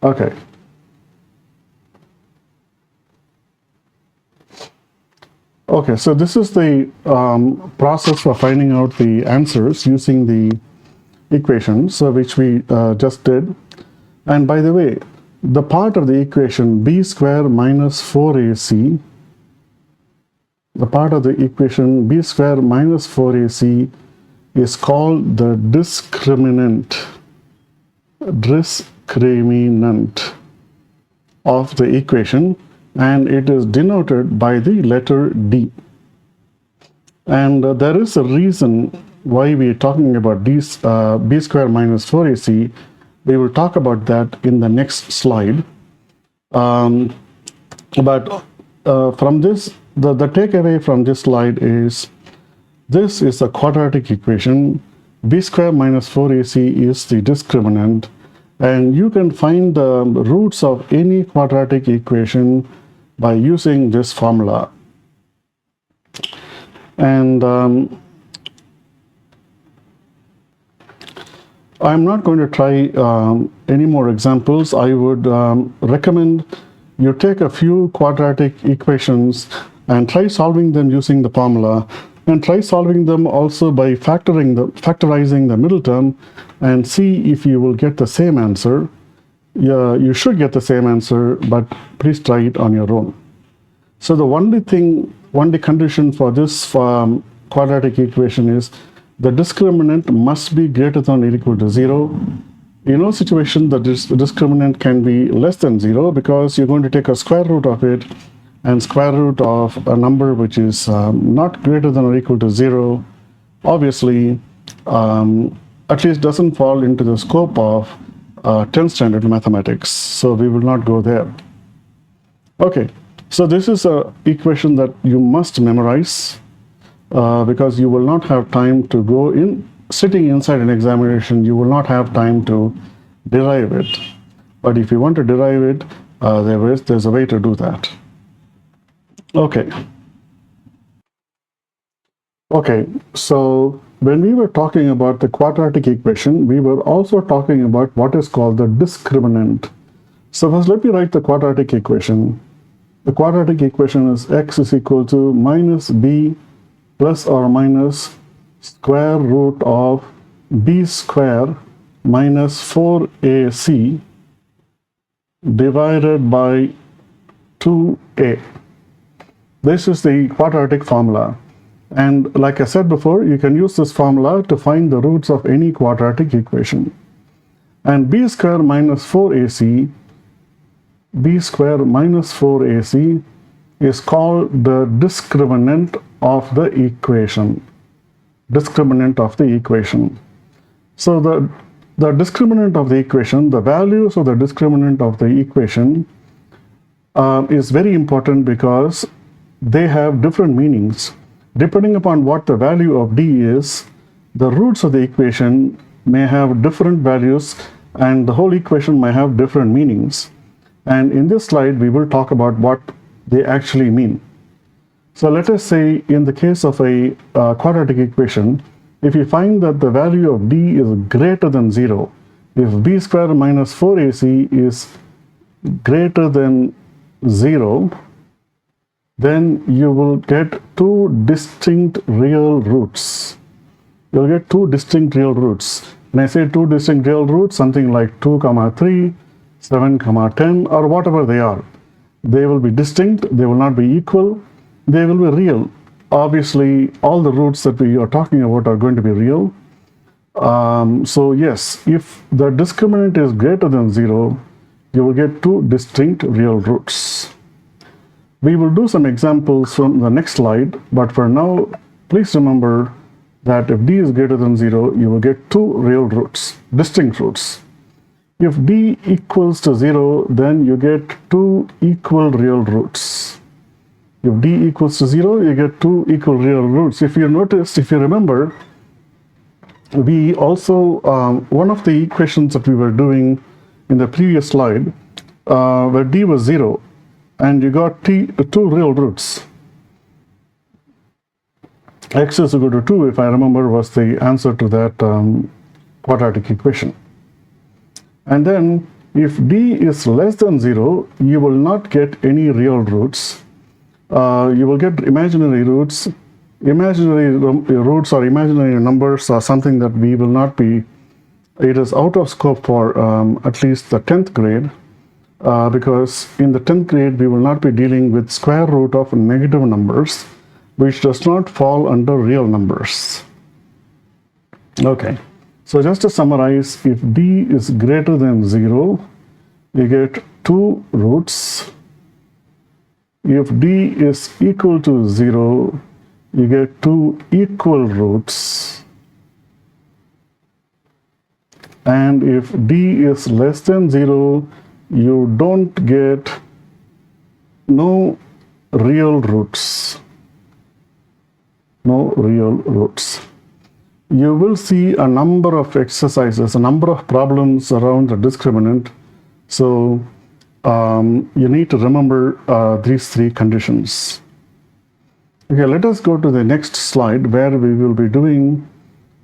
Speaker 1: Okay. Okay, so this is the process for finding out the answers using the equations, which we just did. And by the way, the part of the equation b squared minus 4ac, the part of the equation b squared minus 4ac is called the discriminant of the equation, and it is denoted by the letter D. And there is a reason why we are talking about b squared minus 4ac. We will talk about that in the next slide. But from this, the takeaway from this slide is, this is a quadratic equation. B squared minus 4ac is the discriminant, and you can find the roots of any quadratic equation by using this formula. And I'm not going to try any more examples. I would recommend you take a few quadratic equations and try solving them using the formula, and try solving them also by factorizing the middle term, and see if you will get the same answer. Yeah, you should get the same answer, but please try it on your own. So the only condition for this quadratic equation is the discriminant must be greater than or equal to 0. In no situation the discriminant can be less than 0, because you're going to take a square root of it, and square root of a number which is not greater than or equal to 0 obviously at least doesn't fall into the scope of 10th standard mathematics, so we will not go there. Okay, so this is an equation that you must memorize, because you will not have time to go in. Sitting inside an examination, you will not have time to derive it. But if you want to derive it, there's a way to do that. Okay. Okay, so when we were talking about the quadratic equation, we were also talking about what is called the discriminant. So first, let me write the quadratic equation. The quadratic equation is x is equal to minus b plus or minus square root of b square minus 4ac divided by 2a. This is the quadratic formula. And like I said before, you can use this formula to find the roots of any quadratic equation. And b square minus 4ac is called the discriminant of the equation. Discriminant of the equation. So the discriminant of the equation, the values of the discriminant of the equation is very important because they have different meanings. Depending upon what the value of d is, the roots of the equation may have different values and the whole equation may have different meanings. And in this slide, we will talk about what they actually mean. So let us say in the case of a quadratic equation, if you find that the value of d is greater than 0, if b square minus 4ac is greater than 0, then you will get two distinct real roots. You'll get two distinct real roots. When I say two distinct real roots, something like 2, 3, 7, 10, or whatever they are. They will be distinct, they will not be equal, they will be real. Obviously, all the roots that we are talking about are going to be real. So yes, if the discriminant is greater than 0, you will get two distinct real roots. We will do some examples from the next slide, but for now, please remember that if d is greater than 0, you will get two real roots, distinct roots. If d equals to 0, then you get two equal real roots. If d equals to 0, you get two equal real roots. If you noticed, if you remember, we also, one of the equations that we were doing in the previous slide, where d was 0, and you got two real roots. X is equal to 2, if I remember, was the answer to that quadratic equation. And then if d is less than 0, you will not get any real roots. You will get imaginary roots. Imaginary roots or imaginary numbers are something that we will not be, it is out of scope for at least the 10th grade. Because in the 10th grade, we will not be dealing with square root of negative numbers, which does not fall under real numbers. Okay, so just to summarize, if d is greater than 0, you get two roots. If d is equal to 0, you get two equal roots. And if d is less than 0, you don't get no real roots. No real roots. You will see a number of exercises, a number of problems around the discriminant. So you need to remember these three conditions. Okay, let us go to the next slide where we will be doing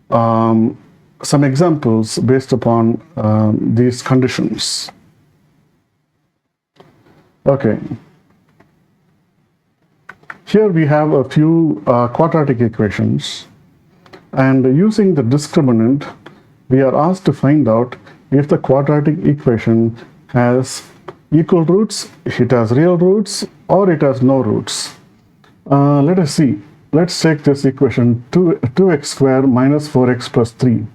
Speaker 1: some examples based upon these conditions. Okay. Here we have a few quadratic equations, and using the discriminant, we are asked to find out if the quadratic equation has equal roots, it has real roots, or it has no roots. Let us see. Let's take this equation 2x squared minus 4x plus 3.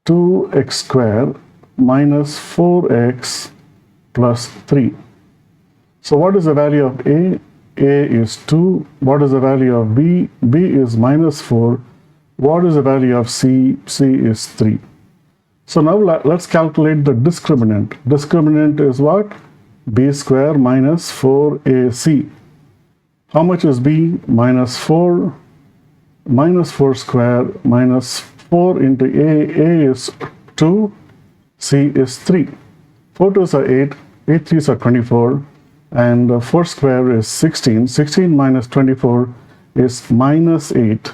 Speaker 1: 2x squared minus 4x plus 3. So what is the value of a? A is 2. What is the value of b? B is minus 4. What is the value of c? C is 3. So now let's calculate the discriminant. Discriminant is what? B square minus 4ac. How much is b? Minus 4. Minus 4 square minus 4 into a. A is 2. C is 3. 4 2s are 8. 8 3s are 24. And 4 square is 16. 16 minus 24 is minus 8.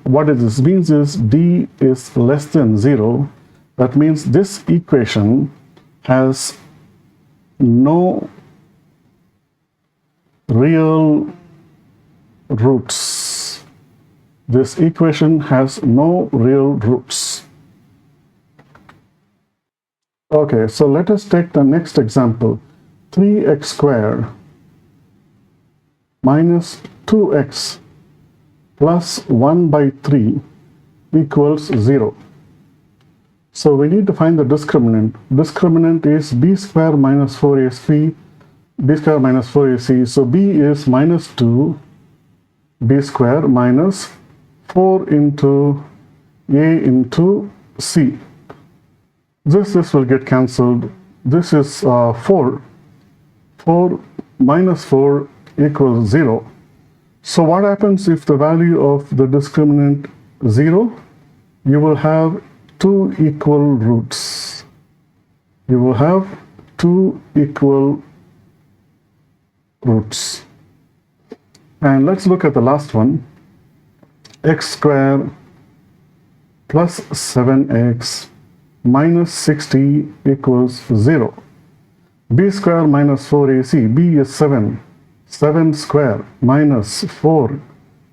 Speaker 1: What this means is d is less than 0. That means this equation has no real roots. This equation has no real roots. Okay, so let us take the next example. 3x squared minus 2x plus 1 by 3 equals 0. So we need to find the discriminant. Discriminant is b square minus 4ac, b square minus 4ac. So b is minus 2 b square minus 4 into a into c. This will get cancelled. This is 4. 4 minus 4 equals 0. So what happens if the value of the discriminant 0? You will have two equal roots. You will have two equal roots. And let's look at the last one. X squared plus 7x minus 60 equals 0. B square minus 4ac. B is 7. 7 square minus 4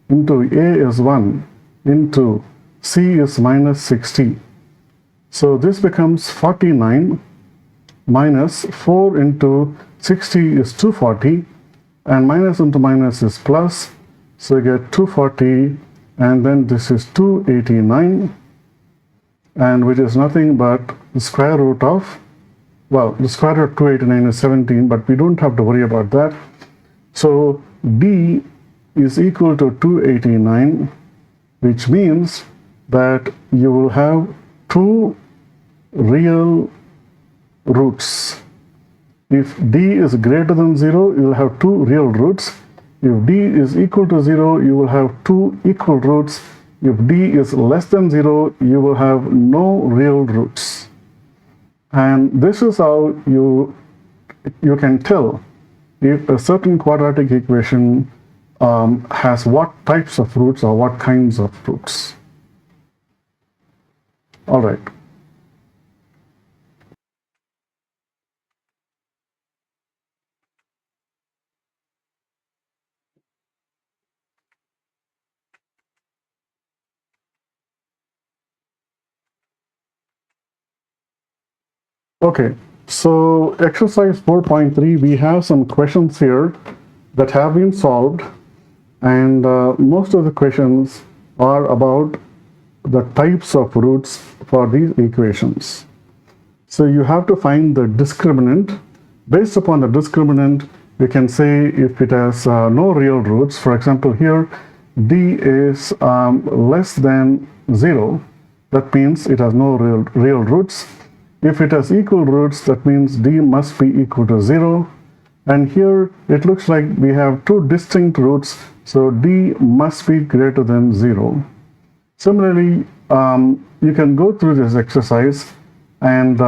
Speaker 1: into a is 1 into c is minus 60. So this becomes 49 minus 4 into 60 is 240, and minus into minus is plus, so you get 240, and then this is 289, and which is nothing but the square root of, well, the square root of 289 is 17, but we don't have to worry about that. So d is equal to 289, which means that you will have two real roots. If d is greater than 0, you will have two real roots. If d is equal to 0, you will have two equal roots. If d is less than 0, you will have no real roots. And this is how you can tell if a certain quadratic equation has what types of roots or what kinds of roots. All right. Okay, so exercise 4.3, we have some questions here that have been solved, and most of the questions are about the types of roots for these equations. So you have to find the discriminant. Based upon the discriminant, you can say if it has no real roots. For example, here d is less than 0. That means it has no real roots. If it has equal roots, that means d must be equal to 0. And here it looks like we have two distinct roots, so d must be greater than 0. Similarly, you can go through this exercise and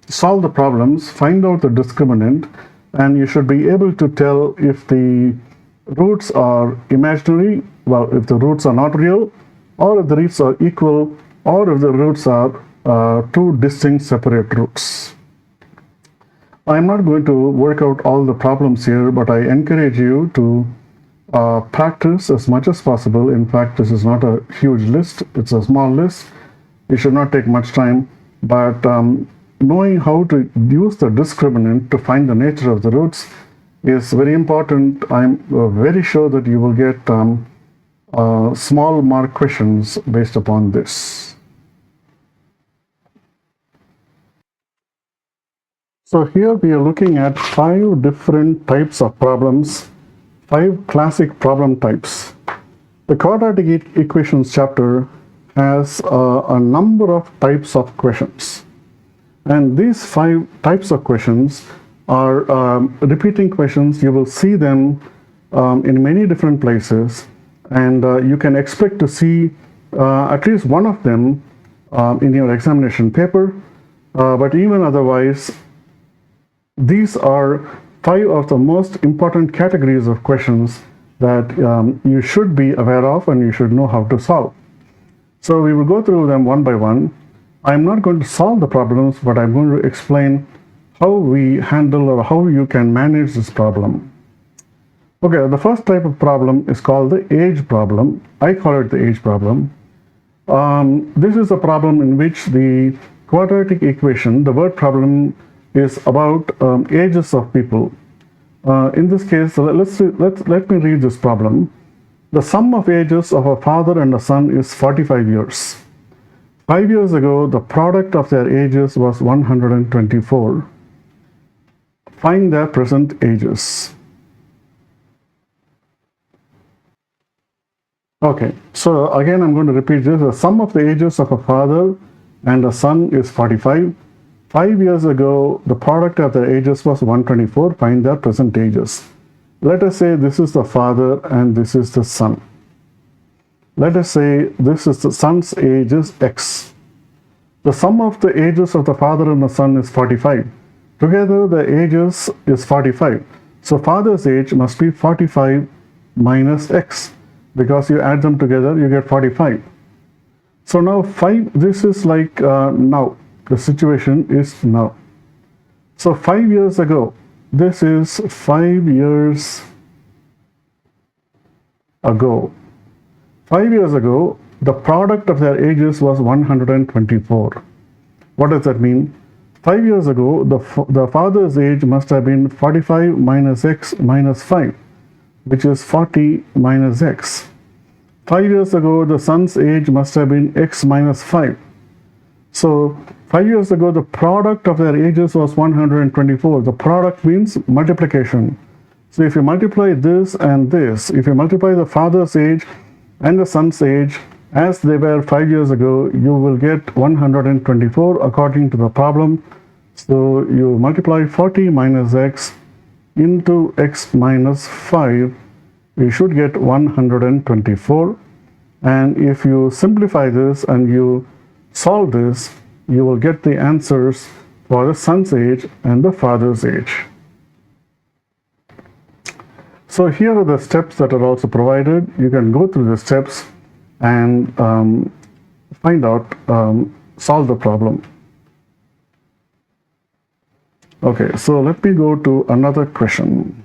Speaker 1: solve the problems, find out the discriminant, and you should be able to tell if the roots are imaginary, well, if the roots are not real, or if the roots are equal, or if the roots are two distinct separate roots. I'm not going to work out all the problems here, but I encourage you to practice as much as possible. In fact, this is not a huge list, it's a small list. It should not take much time, but knowing how to use the discriminant to find the nature of the roots is very important. I'm very sure that you will get small mark questions based upon this. So here we are looking at 5 different types of problems, 5 classic problem types. The quadratic equations chapter has a number of types of questions. And these 5 types of questions are repeating questions. You will see them in many different places, and you can expect to see at least one of them in your examination paper, but even otherwise, these are 5 of the most important categories of questions that you should be aware of and you should know how to solve. So we will go through them one by one. I'm not going to solve the problems, but I'm going to explain how we handle or how you can manage this problem. Okay, the first type of problem is called the age problem. I call it the age problem. This is a problem in which the quadratic equation, the word problem, is about ages of people. In this case, let me read this problem. The sum of ages of a father and a son is 45 years. 5 years ago, the product of their ages was 124. Find their present ages. Okay, so again I'm going to repeat this. The sum of the ages of a father and a son is 45. 5 years ago, the product of their ages was 124. Find their present ages. Let us say this is the father and this is the son. Let us say this is the son's age is x. The sum of the ages of the father and the son is 45. Together the ages is 45. So father's age must be 45 minus x. Because you add them together, you get 45. So now this is like now. The situation is now. So 5 years ago, this is 5 years ago. 5 years ago, the product of their ages was 124. What does that mean? 5 years ago, the father's age must have been 45 minus x minus 5. Which is 40 minus x. 5 years ago, the son's age must have been x minus 5. So 5 years ago, the product of their ages was 124. The product means multiplication. So if you multiply this and this, if you multiply the father's age and the son's age as they were 5 years ago, you will get 124 according to the problem. So you multiply 40 minus x into x minus 5, you should get 124. And if you simplify this and you solve this, you will get the answers for the son's age and the father's age. So here are the steps that are also provided. You can go through the steps and find out, solve the problem. Okay, so let me go to another question.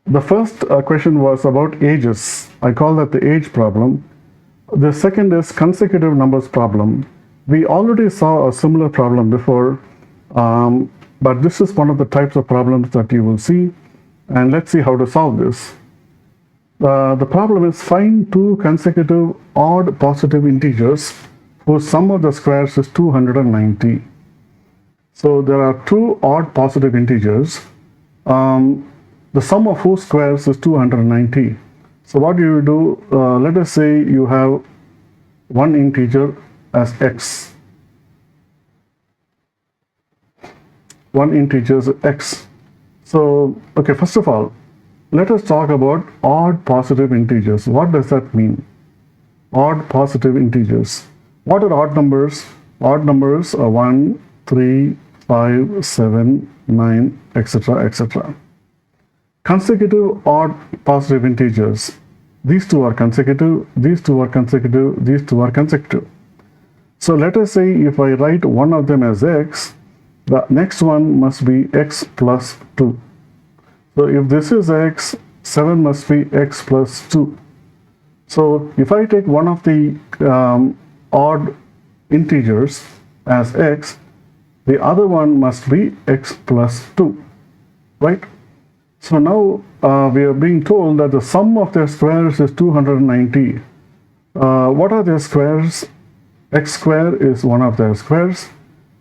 Speaker 1: The first question was about ages. I call that the age problem. The second is consecutive numbers problem. We already saw a similar problem before, but this is one of the types of problems that you will see. And let's see how to solve this. The problem is find two consecutive odd positive integers whose sum of the squares is 290. So there are two odd positive integers, the sum of whose squares is 290. So what do you do? Let us say you have one integer as x. One integer is x. So, okay, first of all, let us talk about odd positive integers. What does that mean? Odd positive integers. What are odd numbers? Odd numbers are 1, 3, 5, 7, 9, etc., etc. Consecutive odd positive integers. These two are consecutive, these two are consecutive, these two are consecutive. So let us say if I write one of them as x, the next one must be x plus 2. So if this is x, 7 must be x plus 2. So if I take one of the odd integers as x, the other one must be x plus 2, right? So now we are being told that the sum of their squares is 290. What are their squares? X square is one of their squares.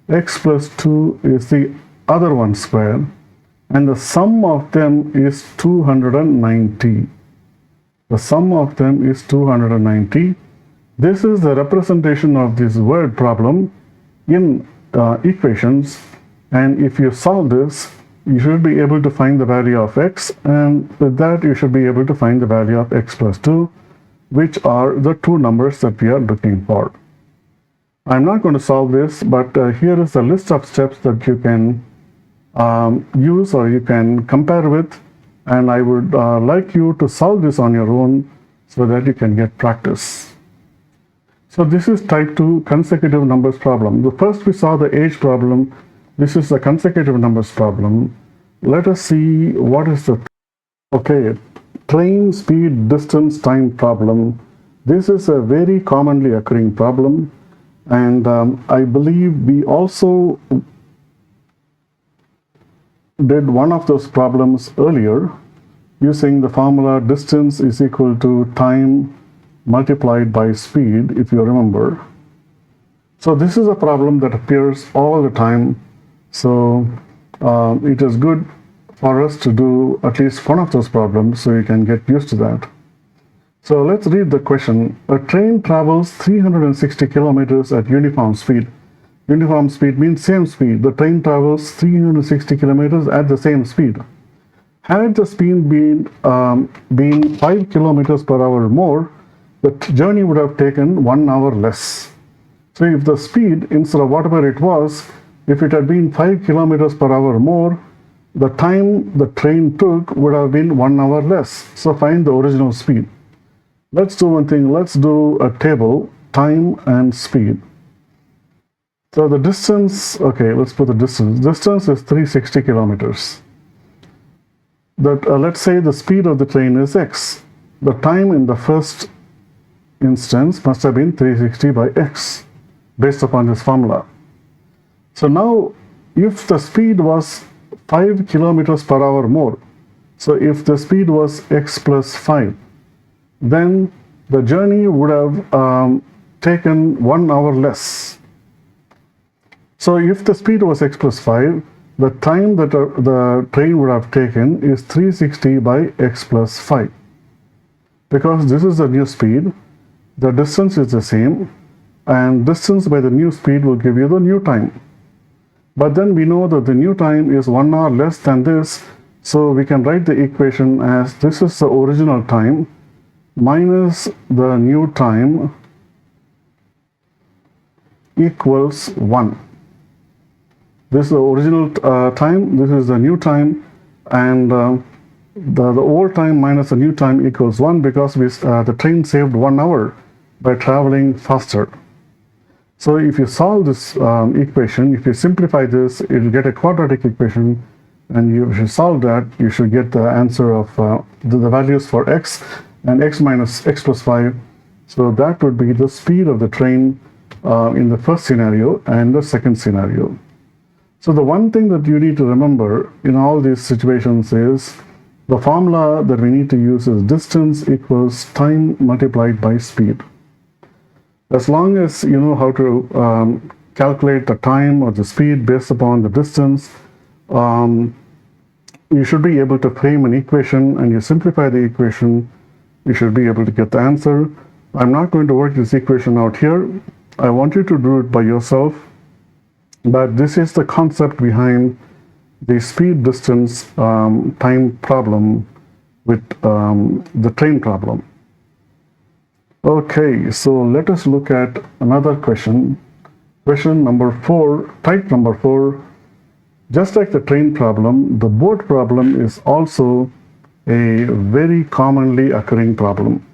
Speaker 1: X plus 2 is the other one square. And the sum of them is 290. The sum of them is 290. This is the representation of this word problem in equations. And if you solve this, you should be able to find the value of x, and with that you should be able to find the value of x plus 2, which are the two numbers that we are looking for. I'm not going to solve this, but here is a list of steps that you can use or you can compare with, and I would like you to solve this on your own so that you can get practice. So this is type 2 consecutive numbers problem. The first we saw the age problem. This is the consecutive numbers problem. Let us see what is the train speed distance time problem. This is a very commonly occurring problem, and I believe we also did one of those problems earlier using the formula distance is equal to time multiplied by speed, if you remember. So this is a problem that appears all the time. So it is good for us to do at least one of those problems so you can get used to that. So let's read the question. A train travels 360 kilometers at uniform speed. Uniform speed means same speed. The train travels 360 kilometers at the same speed. Had the speed been 5 kilometers per hour more, the journey would have taken 1 hour less. So if the speed, instead of whatever it was, if it had been 5 kilometers per hour more, the time the train took would have been 1 hour less. So find the original speed. Let's do one thing. Let's do a table, time and speed. So the distance, okay, let's put the distance. Distance is 360 kilometers. Let's say the speed of the train is x. The time in the first instance must have been 360 by x, based upon this formula. So now, if the speed was 5 kilometers per hour more, so if the speed was x plus 5, then the journey would have taken 1 hour less. So if the speed was x plus 5, the time that the train would have taken is 360 by x plus 5. Because this is the new speed, the distance is the same, and distance by the new speed will give you the new time. But then we know that the new time is 1 hour less than this, so we can write the equation as this is the original time minus the new time equals 1. This is the original time, this is the new time, and the old time minus the new time equals 1 because the train saved 1 hour by traveling faster. So if you solve this equation, if you simplify this, it will get a quadratic equation, and if you solve that, you should get the answer of the values for x and x minus x plus 5. So that would be the speed of the train in the first scenario and the second scenario. So the one thing that you need to remember in all these situations is the formula that we need to use is distance equals time multiplied by speed. As long as you know how to calculate the time or the speed based upon the distance, you should be able to frame an equation, and you simplify the equation, you should be able to get the answer. I'm not going to work this equation out here. I want you to do it by yourself. But this is the concept behind the speed distance time problem with the train problem. Okay, so let us look at another question. Question number 4, type number 4. Just like the train problem, the boat problem is also a very commonly occurring problem.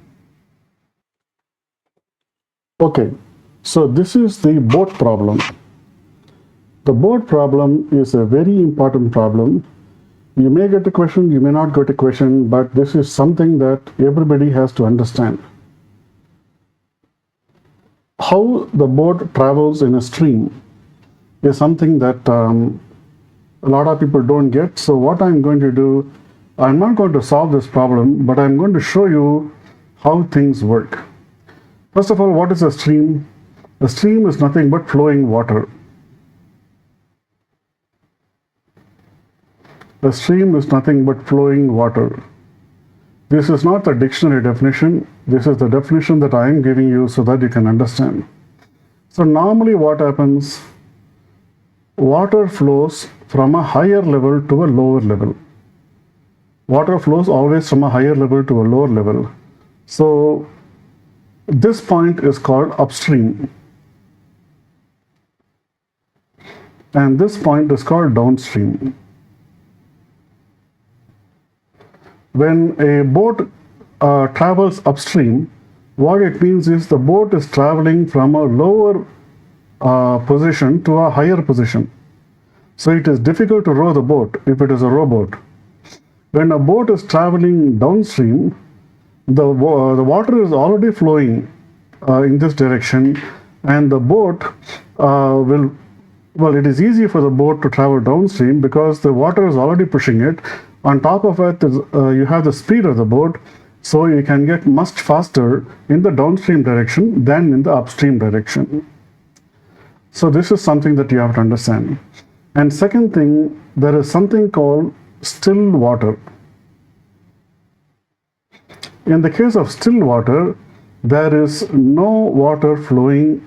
Speaker 1: Okay, so this is the boat problem. The boat problem is a very important problem. You may get a question, you may not get a question, but this is something that everybody has to understand. How the boat travels in a stream is something that a lot of people don't get. So what I'm going to do, I'm not going to solve this problem, but I'm going to show you how things work. First of all, what is a stream? A stream is nothing but flowing water. A stream is nothing but flowing water. This is not the dictionary definition. This is the definition that I am giving you so that you can understand. So normally what happens, water flows from a higher level to a lower level. Water flows always from a higher level to a lower level. So this point is called upstream. And this point is called downstream. When a boat travels upstream, what it means is the boat is traveling from a lower position to a higher position. So it is difficult to row the boat if it is a rowboat. When a boat is traveling downstream, the water is already flowing in this direction, and the boat it is easy for the boat to travel downstream because the water is already pushing it. On top of it, you have the speed of the boat, so you can get much faster in the downstream direction than in the upstream direction. So this is something that you have to understand. And second thing, there is something called still water. In the case of still water, there is no water flowing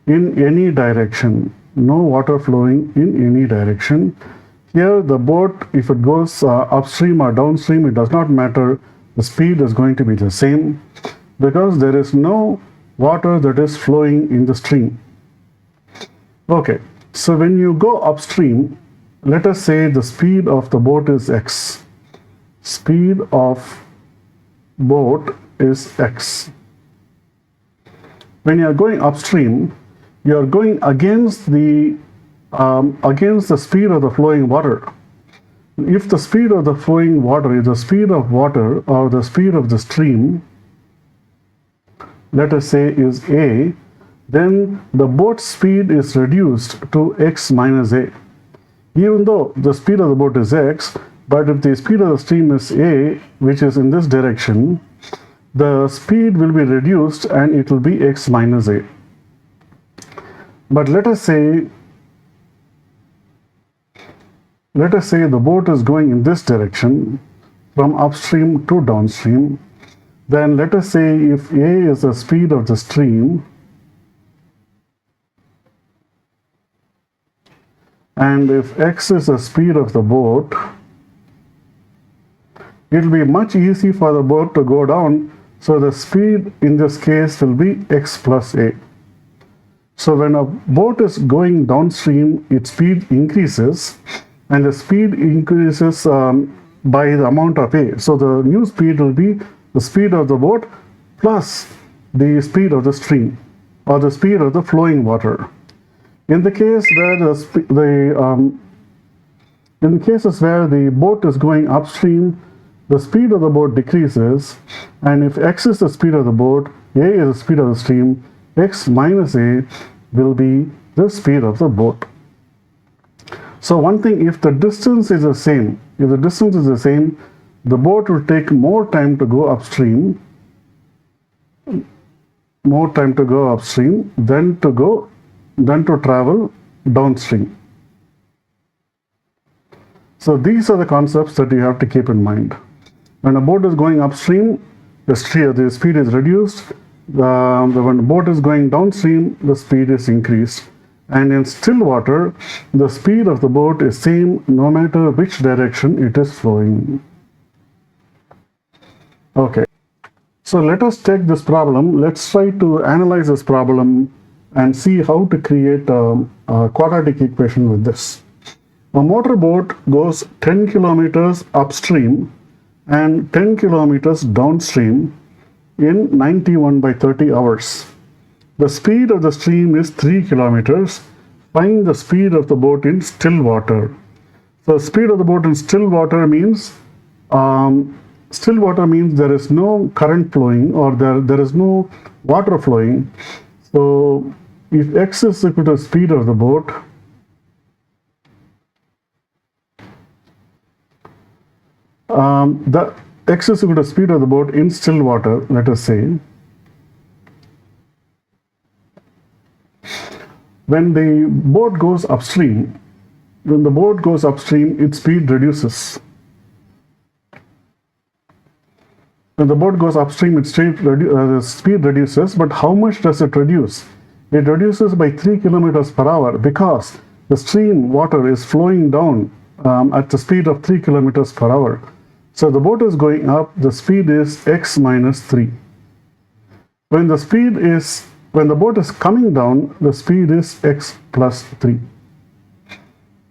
Speaker 1: in any direction. No water flowing in any direction. Here the boat, if it goes upstream or downstream, it does not matter. The speed is going to be the same because there is no water that is flowing in the stream. Okay, so when you go upstream, let us say the speed of the boat is x. Speed of boat is x. When you are going upstream, you are going against the speed of the flowing water. If the speed of the flowing water is the speed of water or the speed of the stream, let us say is a, then the boat's speed is reduced to x minus a. Even though the speed of the boat is x, but if the speed of the stream is a, which is in this direction, the speed will be reduced and it will be x minus a. But let us say the boat is going in this direction from upstream to downstream. Then let us say if a is the speed of the stream and if x is the speed of the boat, it will be much easy for the boat to go down. So the speed in this case will be x plus a. So when a boat is going downstream, its speed increases, and the speed increases by the amount of a. So the new speed will be the speed of the boat plus the speed of the stream or the speed of the flowing water. In the case where in cases where the boat is going upstream, the speed of the boat decreases, and if x is the speed of the boat, a is the speed of the stream, x minus a will be the speed of the boat. So one thing, if the distance is the same, the boat will take more time to go upstream, than to travel downstream. So these are the concepts that you have to keep in mind. When a boat is going upstream, the speed is reduced. When the boat is going downstream, the speed is increased. And in still water, the speed of the boat is same no matter which direction it is flowing. Okay, so let us take this problem. Let's try to analyze this problem and see how to create a quadratic equation with this. A motorboat goes 10 kilometers upstream and 10 kilometers downstream in 91/30 hours. The speed of the stream is 3 kilometers. Find the speed of the boat in still water. So speed of the boat in still water means there is no current flowing or there is no water flowing. So if x is equal to the speed of the boat, the x is equal to the speed of the boat in still water, let us say. When the boat goes upstream, its speed reduces. When the boat goes upstream, its speed reduces, but how much does it reduce? It reduces by 3 kilometers per hour because the stream water is flowing down at the speed of 3 kilometers per hour. So the boat is going up, the speed is x minus 3. When the boat is coming down, the speed is x plus 3.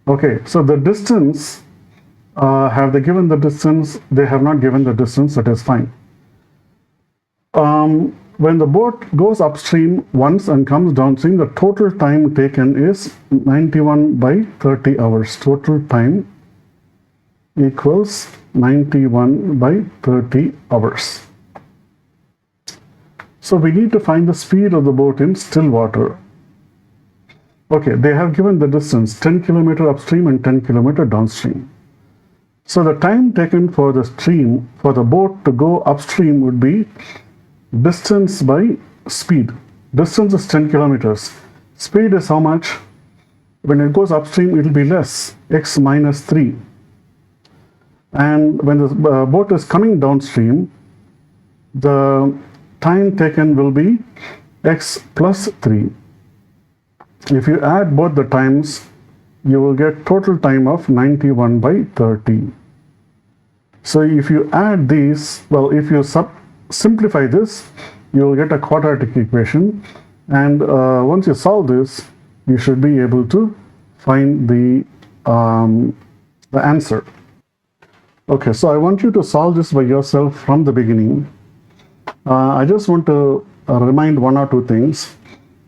Speaker 1: Okay, so the distance, have they given the distance? They have not given the distance, that is fine. when the boat goes upstream once and comes downstream, the total time taken is 91 by 30 hours. Total time equals 91 by 30 hours. So we need to find the speed of the boat in still water. Okay, they have given the distance 10 kilometer upstream and 10 kilometer downstream. So the time taken for the boat to go upstream would be distance by speed. Distance is 10 kilometers. Speed is how much? When it goes upstream, it will be less, x minus 3. And when the boat is coming downstream, the time taken will be x plus 3. If you add both the times, you will get total time of 91 by 30. So if you add these, well, if you simplify this, you will get a quadratic equation, and once you solve this, you should be able to find the answer. Okay, so I want you to solve this by yourself from the beginning. I just want to remind one or two things.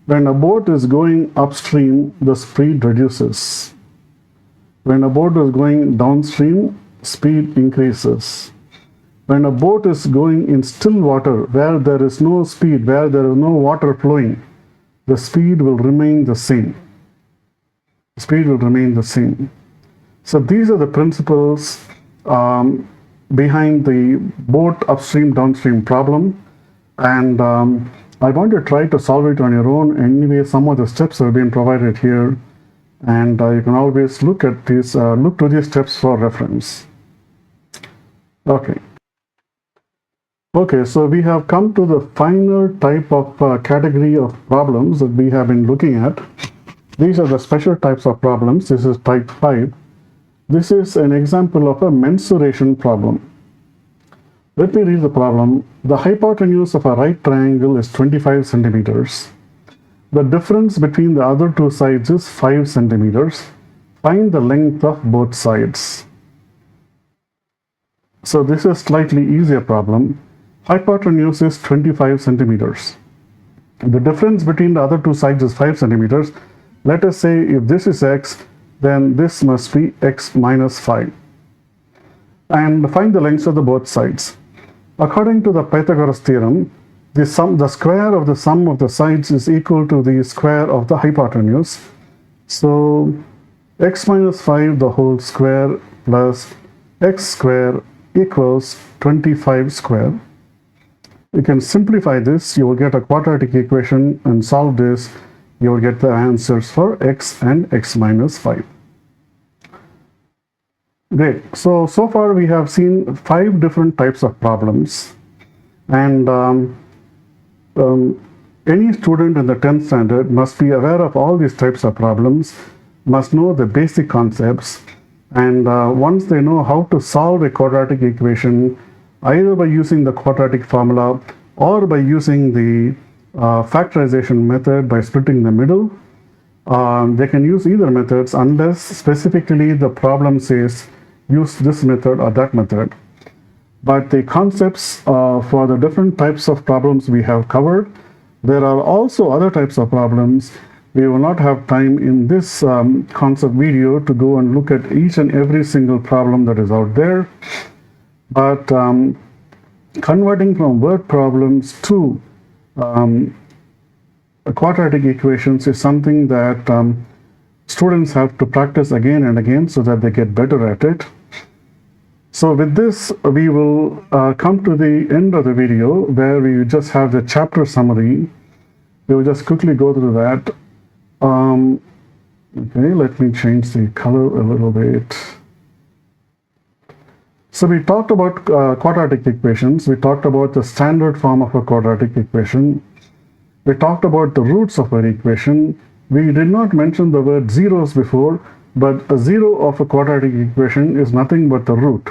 Speaker 1: When a boat is going upstream, the speed reduces. When a boat is going downstream, speed increases. When a boat is going in still water, where there is no speed, where there is no water flowing, the speed will remain the same. The speed will remain the same. So these are the principles behind the boat upstream downstream problem, and I want to try to solve it on your own. Anyway, some of the steps have been provided here, and you can always look to these steps for reference. Okay, so we have come to the final type of category of problems that we have been looking at. These are the special types of problems. This is type 5. This is an example of a mensuration problem. Let me read the problem. The hypotenuse of a right triangle is 25 centimeters. The difference between the other two sides is 5 centimeters. Find the length of both sides. So this is slightly easier problem. Hypotenuse is 25 centimeters. The difference between the other two sides is 5 centimeters. Let us say if this is x, then this must be x minus 5. And find the lengths of the both sides. According to the Pythagoras theorem, the square of the sum of the sides is equal to the square of the hypotenuse. So x minus 5 the whole square plus x square equals 25 square. You can simplify this, you will get a quadratic equation, and solve this, you will get the answers for x and x minus 5. Great. So far we have seen 5 different types of problems, and any student in the 10th standard must be aware of all these types of problems, must know the basic concepts, and once they know how to solve a quadratic equation, either by using the quadratic formula or by using the factorization method by splitting the middle, they can use either methods unless specifically the problem says use this method or that method. But the concepts for the different types of problems we have covered. There are also other types of problems. We will not have time in this concept video to go and look at each and every single problem that is out there. But converting from word problems to quadratic equations is something that students have to practice again and again so that they get better at it. So with this, we will come to the end of the video where we just have the chapter summary. We will just quickly go through that. Okay, let me change the color a little bit. So we talked about quadratic equations. We talked about the standard form of a quadratic equation. We talked about the roots of an equation. We did not mention the word zeros before, but a zero of a quadratic equation is nothing but the root.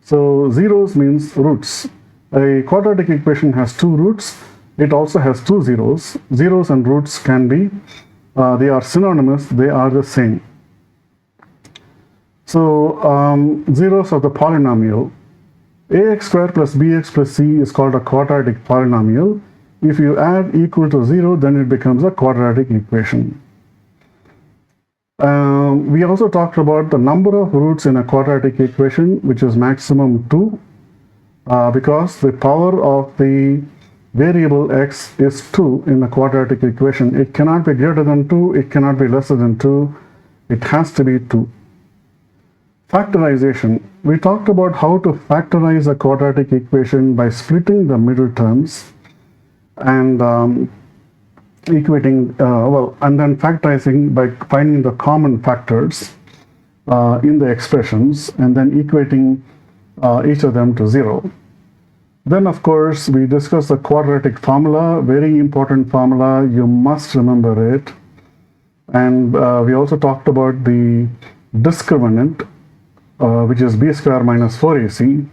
Speaker 1: So zeros means roots. A quadratic equation has 2 roots. It also has 2 zeros. Zeros and roots can be, they are synonymous, they are the same. So zeros of the polynomial. Ax squared plus bx plus c is called a quadratic polynomial. If you add equal to 0, then it becomes a quadratic equation. We also talked about the number of roots in a quadratic equation, which is maximum 2, because the power of the variable x is 2 in a quadratic equation. It cannot be greater than 2, it cannot be lesser than 2, it has to be 2. Factorization. We talked about how to factorize a quadratic equation by splitting the middle terms and equating, and then factorizing by finding the common factors in the expressions and then equating each of them to 0. Then, of course, we discussed the quadratic formula, very important formula, you must remember it. And we also talked about the discriminant, which is b square minus 4ac.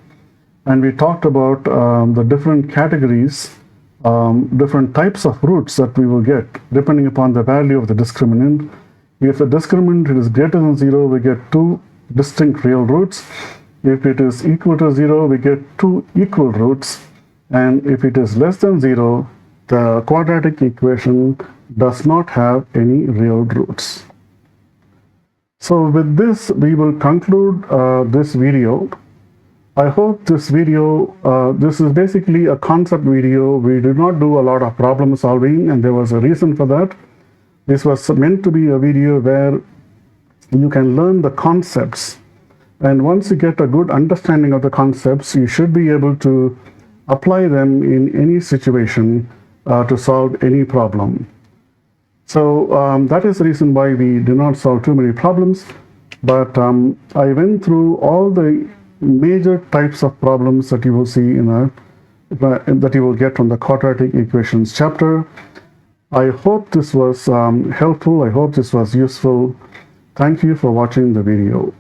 Speaker 1: And we talked about the different categories, different types of roots that we will get depending upon the value of the discriminant. If the discriminant is greater than 0, we get 2 distinct real roots. If it is equal to 0, we get 2 equal roots. And if it is less than 0, the quadratic equation does not have any real roots. So with this, we will conclude this video. I hope this video, this is basically a concept video. We did not do a lot of problem solving, and there was a reason for that. This was meant to be a video where you can learn the concepts. And once you get a good understanding of the concepts, you should be able to apply them in any situation to solve any problem. So that is the reason why we do not solve too many problems. But I went through all the major types of problems that you will see that you will get from the quadratic equations chapter. I hope this was helpful. I hope this was useful. Thank you for watching the video.